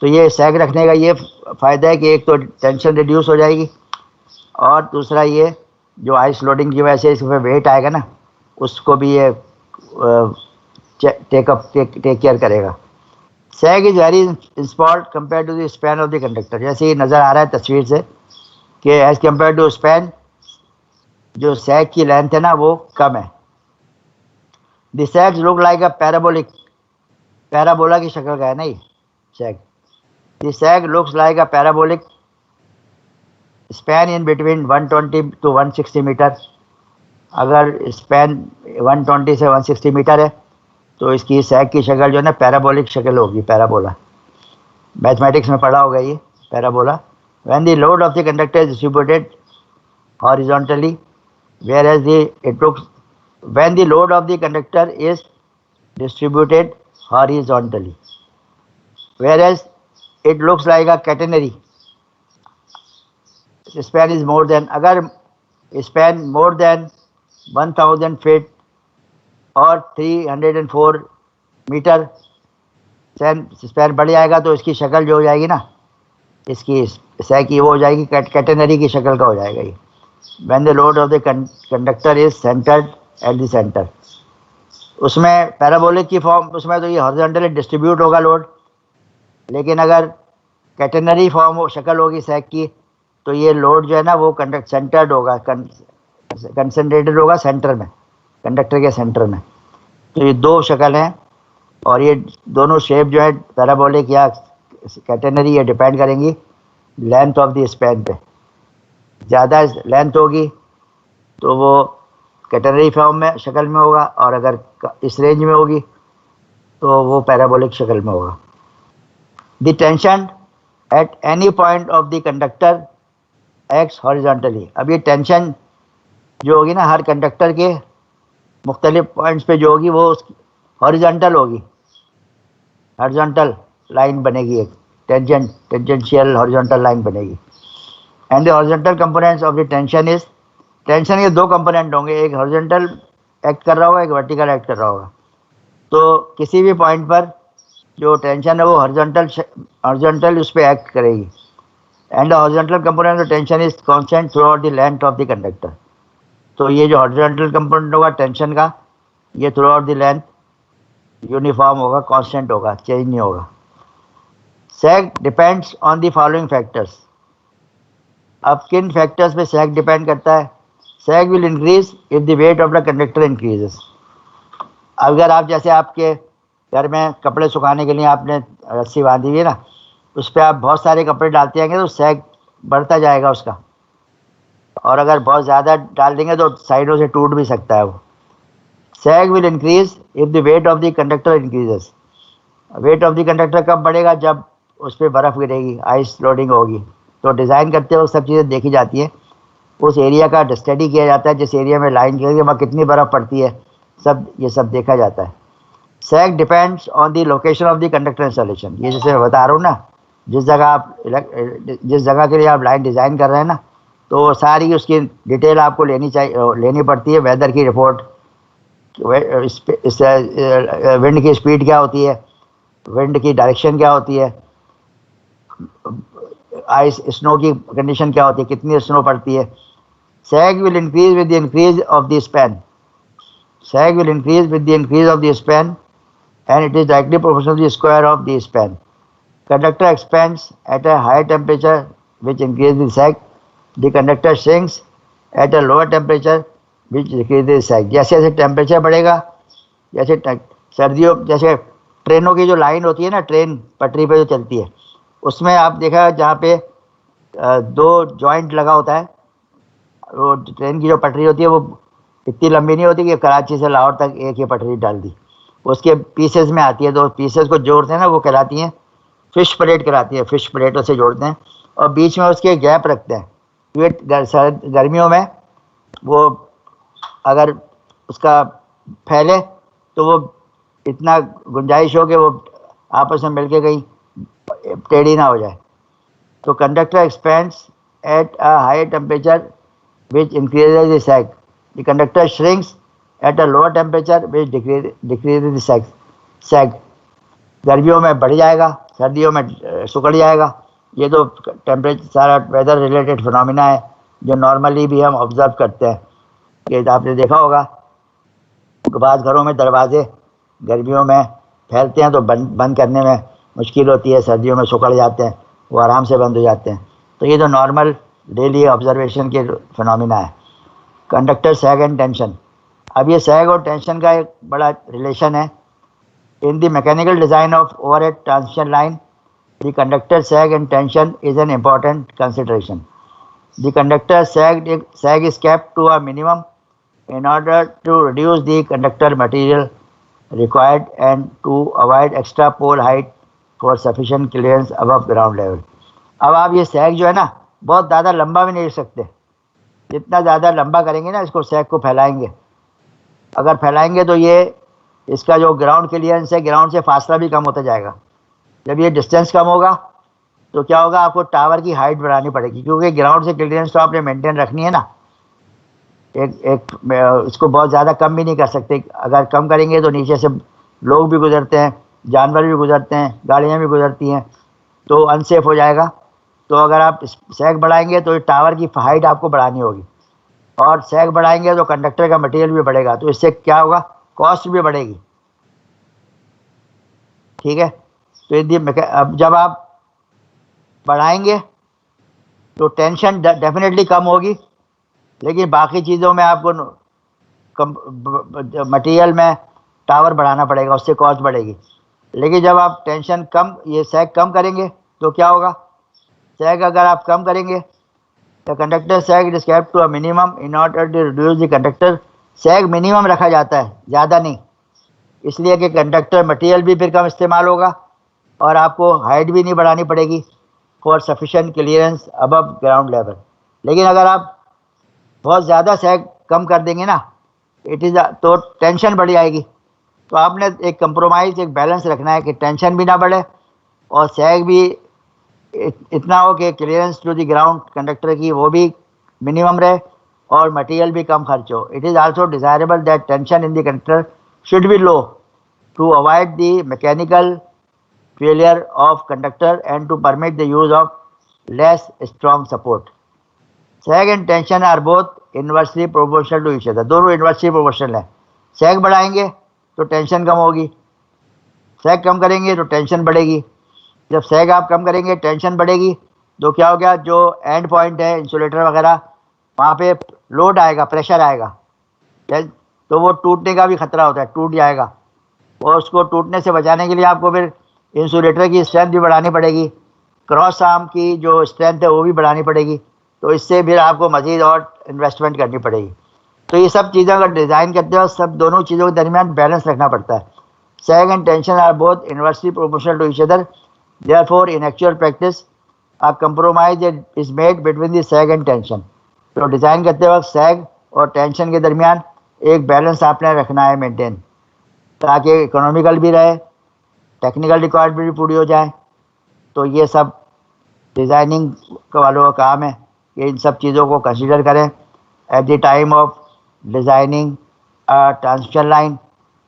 तो ये सैग रखने का ये फ़ायदा है कि एक तो टेंशन रिड्यूस हो जाएगी, और दूसरा ये जो आइस लोडिंग की वजह से इसमें वेट आएगा ना, उसको भी ये टेक केयर करेगा। Sag is very small compare to the span of the conductor. जैसे ये नज़र आ रहा है तस्वीर से कि एज कम्पेयर टू स्पैन, जो सैग की लेंथ है ना वो कम है। The sags look like a parabolic, parabola की शक्ल का है ना ये sag. The sag looks like a parabolic span in between 120 to 160 metre. अगर स्पैन 120 से 160 मीटर है तो इसकी सैग की शक्ल जो है ना पैराबोलिक शक्ल होगी, पैराबोला। मैथमेटिक्स में पढ़ा होगा ये parabola. When the load of the conductor is distributed horizontally, whereas when the load of the conductor is distributed horizontally, whereas it looks like a catenary. Span is more than, अगर span more than 1000 feet और 304 metre span बढ़ जाएगा तो इसकी शक्ल जो हो जाएगी ना, इसकी सैग की, वो हो जाएगी कैटेनरी की शक्ल का हो जाएगा ये। When the load of the conductor is centered at the center, उसमें पैराबोलिक की फॉर्म, उसमें तो ये हॉरिजॉन्टली डिस्ट्रीब्यूट होगा लोड, लेकिन अगर कैटेनरी फॉर्म शक्ल होगी सैग की तो ये लोड जो है ना वो सेंटर्ड होगा, कंसंट्रेटेड होगा सेंटर में, कंडक्टर के सेंटर में। तो ये दो शक्ल हैं और ये दोनों शेप जो है पैराबोलिक या कैटेनरी, ये डिपेंड करेंगी लेंथ ऑफ द स्पैन पे। ज़्यादा लेंथ होगी तो वो कैटेनरी फॉर्म में शक्ल में होगा, और अगर इस रेंज में होगी तो वो पैराबोलिक शक्ल में होगा। The tension at any point of the conductor x horizontally. अब ये टेंशन जो होगी ना हर कंडक्टर के मुख्तलिफ पॉइंट्स पे जो होगी वो हॉरिजॉन्टल होगी, हॉरिजॉन्टल लाइन बनेगी, एक टेंजेंशियल हॉरिजॉन्टल लाइन बनेगी। And the horizontal components of the tension is, tension के दो कंपोनेंट होंगे, एक हॉरिजॉन्टल एक्ट कर रहा होगा, एक वर्टिकल एक्ट कर रहा होगा। तो किसी भी पॉइंट पर जो टेंशन है वो हॉरिजॉन्टल उस पर एक्ट करेगी। And the horizontal component of tension is constant throughout the length of the conductor. तो ये जो हॉरिजॉन्टल कंपोनेंट होगा टेंशन का, ये throughout the length uniform होगा, कांस्टेंट होगा, चेंज नहीं होगा। Sag depends on the following factors. अब किन फैक्टर्स पे सैग डिपेंड करता है? Sag will increase if the weight of the conductor increases. अगर आप, जैसे आपके घर में कपड़े सुखाने के लिए आपने रस्सी बांधी हुई है ना, उस पर आप बहुत सारे कपड़े डालते जाएंगे तो सैग बढ़ता जाएगा उसका, और अगर बहुत ज़्यादा डाल देंगे तो साइडों से टूट भी सकता है वो। Sag will increase if the weight of the conductor increases. Weight of the conductor कब बढ़ेगा? जब उस पर बर्फ़ गिरेगी, आइस लोडिंग होगी। तो डिज़ाइन करते हुए सब चीज़ें देखी जाती हैं, उस एरिया का स्टडी किया जाता है, जिस एरिया में लाइन की वहाँ कितनी बर्फ़ पड़ती है, ये सब देखा जाता है। Sag depends on the location of the conductor installation. ये जैसे मैं बता रहा हूँ ना, जिस जगह के लिए आप लाइन डिज़ाइन कर रहे हैं ना, तो सारी उसकी डिटेल आपको लेनी पड़ती है। वेदर की रिपोर्ट, विंड की स्पीड क्या होती है, विंड की डायरेक्शन क्या होती है, आइस स्नो की कंडीशन क्या होती है, कितनी स्नो पड़ती है। Sag will increase with the increase of the span. Sag will increase with the increase of the span and it is directly proportional to the square of the span. Conductor expands at a higher temperature which increases the sag. The conductor shrinks at a lower temperature which decreases the sag. जैसे जैसे temperature बढ़ेगा, जैसे सर्दियों, जैसे ट्रेनों की जो line होती है ना, ट्रेन पटरी पे जो चलती है, उसमें आप देखा जहाँ पे दो जॉइंट लगा होता है, वो ट्रेन की जो पटरी होती है वो इतनी लंबी नहीं होती कि कराची से लाहौर तक एक ही पटरी डाल दी, उसके पीसेस में आती है। दो पीसेस को जोड़ते हैं ना, वो कहलाती हैं फिश प्लेट कराती है, फिश प्लेटों से जोड़ते हैं और बीच में उसके गैप रखते हैं। ये गर्मियों में वो अगर उसका फैले तो वो इतना गुंजाइश हो कि वो आपस में मिलके कहीं टेढ़ी ना हो जाए। तो conductor expends at a high temperature which increases the sag. The conductor shrinks at a lower temperature which decreases the सैग। गर्मियों में बढ़ जाएगा, सर्दियों में सुकड़ जाएगा। ये तो टेम्परेचर सारा वेदर रिलेटेड फिनोमिना है जो नॉर्मली भी हम ऑब्जर्व करते हैं। कि आपने देखा होगा बाज़ घरों में दरवाजे गर्मियों में फैलते हैं तो बंद करने में मुश्किल होती है, सर्दियों में सुकड़ जाते हैं, वो आराम से बंद हो जाते हैं। तो ये तो नॉर्मल डेली ऑब्जर्वेशन के फिनोमिना है। Conductor sag and tension. अब ये सैग और टेंशन का एक बड़ा रिलेशन है। In the mechanical design of overhead transmission line, the conductor sag and tension is an important consideration. The conductor sag is kept to a minimum in order to reduce the conductor material required and to avoid extra pole height for sufficient clearance above ground level. अब आप ये सैग जो है ना, बहुत ज़्यादा लंबा भी नहीं रख सकते। जितना ज़्यादा लंबा करेंगे ना इसको, सैग को फैलाएंगे, अगर फैलाएंगे तो ये इसका जो ग्राउंड क्लियरेंस है, ग्राउंड से फासला भी कम होता जाएगा। जब ये डिस्टेंस कम होगा तो क्या होगा, आपको टावर की हाइट बढ़ानी पड़ेगी, क्योंकि ग्राउंड से क्लियरेंस तो आपने मेंटेन रखनी है ना। इसको बहुत ज़्यादा कम भी नहीं कर सकते, अगर कम करेंगे तो नीचे से लोग भी गुजरते हैं, जानवर भी गुजरते हैं, गाड़ियाँ भी गुजरती हैं, तो अनसेफ हो जाएगा। तो अगर आप सैग बढ़ाएंगे तो टावर की हाइट आपको बढ़ानी होगी, और सैग बढ़ाएंगे तो कंडक्टर का मटेरियल भी बढ़ेगा, तो इससे क्या होगा, कॉस्ट भी बढ़ेगी। ठीक है, तो यदि अब जब आप बढ़ाएंगे तो टेंशन डेफिनेटली कम होगी, लेकिन बाकी चीज़ों में आपको मटेरियल में टावर बढ़ाना पड़ेगा, उससे कॉस्ट बढ़ेगी। लेकिन जब आप टेंशन कम, ये सैग कम करेंगे तो क्या होगा, सैग अगर आप कम करेंगे, the conductor sag is kept to a minimum in order to reduce the conductor. Sag minimum रखा जाता है, ज़्यादा नहीं, इसलिए कि कंडक्टर मटेरियल भी फिर कम इस्तेमाल होगा और आपको हाइट भी नहीं बढ़ानी पड़ेगी for sufficient clearance above ground level. लेकिन अगर आप बहुत ज़्यादा सैग कम कर देंगे ना, तो टेंशन बढ़ जाएगी। तो आपने एक कंप्रोमाइज़, एक बैलेंस रखना है कि टेंशन भी ना बढ़े और सैग भी इतना हो कि clearance to the ground conductor की वो भी मिनिमम रहे और मटेरियल भी कम खर्च हो। It is also desirable that tension in the conductor should be low to avoid the mechanical failure of conductor and to permit the use of less strong support. Sag and tension are both inversely proportional to each other. दोनों inversely proportional है। सैग बढ़ाएंगे तो tension कम होगी, सैग कम करेंगे तो tension बढ़ेगी। जब सैग आप कम करेंगे, टेंशन बढ़ेगी, तो क्या हो गया, जो एंड पॉइंट है इंसुलेटर वगैरह, वहाँ पे लोड आएगा, प्रेशर आएगा, तो वो टूटने का भी खतरा होता है, टूट जाएगा। और उसको टूटने से बचाने के लिए आपको फिर इंसुलेटर की स्ट्रेंथ भी बढ़ानी पड़ेगी, क्रॉस आर्म की जो स्ट्रेंथ है वो भी बढ़ानी पड़ेगी, तो इससे फिर आपको मज़ीद और इन्वेस्टमेंट करनी पड़ेगी। तो ये सब चीज़ें अगर डिज़ाइन करते हो, सब दोनों चीज़ों के दरमियान बैलेंस रखना पड़ता है। Sag and tension are both inversely proportional to each other, therefore in actual practice a compromise is made between the sag and tension. तो डिज़ाइन करते वक्त सैग और टेंशन के दरमियान एक बैलेंस आपने रखना है मेंटेन, ताकि इकोनॉमिकल भी रहे, टेक्निकल रिक्वायरमेंट भी पूरी हो जाए। तो ये सब डिज़ाइनिंग वालों का काम है कि इन सब चीज़ों को कंसीडर करें at the time of designing a transmission line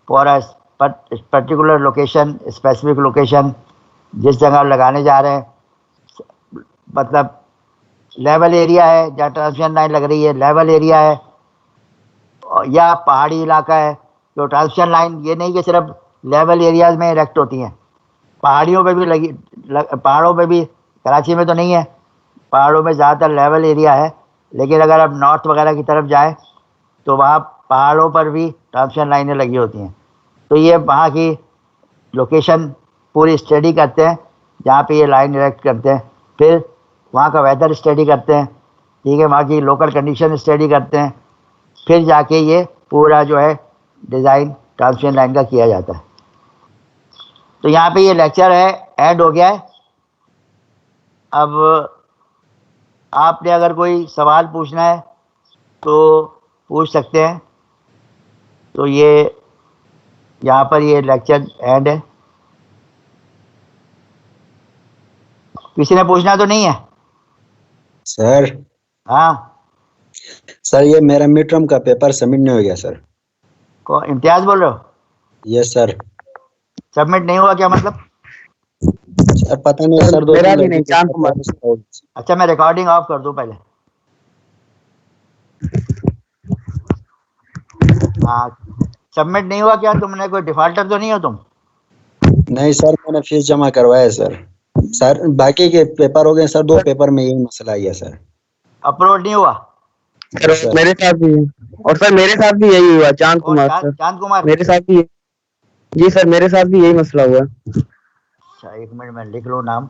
for a particular location, specific location, जिस जगह लगाने जा रहे हैं, मतलब लेवल एरिया है जहाँ ट्रांसमिशन लाइन लग रही है, लेवल एरिया है या पहाड़ी इलाका है। तो ट्रांसमिशन लाइन ये नहीं कि सिर्फ लेवल एरियाज़ में इरेक्ट होती हैं, पहाड़ियों पे भी पहाड़ों पे भी, कराची में तो नहीं है, पहाड़ों में ज़्यादातर लेवल एरिया है, लेकिन अगर आप नॉर्थ वगैरह की तरफ जाएं तो वहाँ पहाड़ों पर भी ट्रांसमिशन लाइनें लगी होती हैं। तो ये वहाँ की लोकेशन पूरी स्टडी करते हैं जहाँ पे ये लाइन इरेक्ट करते हैं, फिर वहाँ का वेदर स्टडी करते हैं, ठीक है, वहाँ की लोकल कंडीशन स्टडी करते हैं, फिर जाके ये पूरा जो है डिज़ाइन ट्रांसमिशन लाइन का किया जाता है। तो यहाँ पे ये लेक्चर है एंड हो गया है। अब आपने अगर कोई सवाल पूछना है तो पूछ सकते हैं। तो ये यहाँ पर ये लेक्चर एंड है। किसी ने पूछना तो नहीं है? सर हाँ सर, ये मेरा मिड टर्म का पेपर सबमिट नहीं हो गया सर। को इम्तियाज बोल रहे हो? Yes sir. सबमिट नहीं हुआ क्या मतलब? सर पता नहीं सर, मेरा भी नहीं, चांद कुमार। अच्छा, मैं रिकॉर्डिंग ऑफ कर दूं पहले। हाँ, सबमिट नहीं हुआ क्या? तुमने कोई डिफॉल्टर तो नहीं हो तुम? नहीं सर, मैंने फीस जमा करवाया सर। सर बाकी के पेपर हो गए सर, 2 पेपर में यही मसला आ गया सर। अपलोड नहीं हुआ? सर मेरे साथ भी, और सर मेरे साथ भी यही हुआ, चांद कौन? कुमार सर। चांद कुमार? मेरे साथ भी, जी सर, मेरे साथ भी यही मसला हुआ। अच्छा, एक मिनट में लिख लो नाम।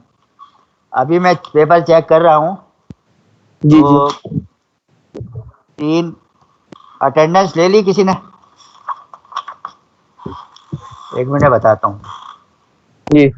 अभी मैं पेपर चेक कर रहा हूँ। जी तो जी 3 अटेंडेंस ले ली किसी ने? एक मिनट बताता हूँ। जी।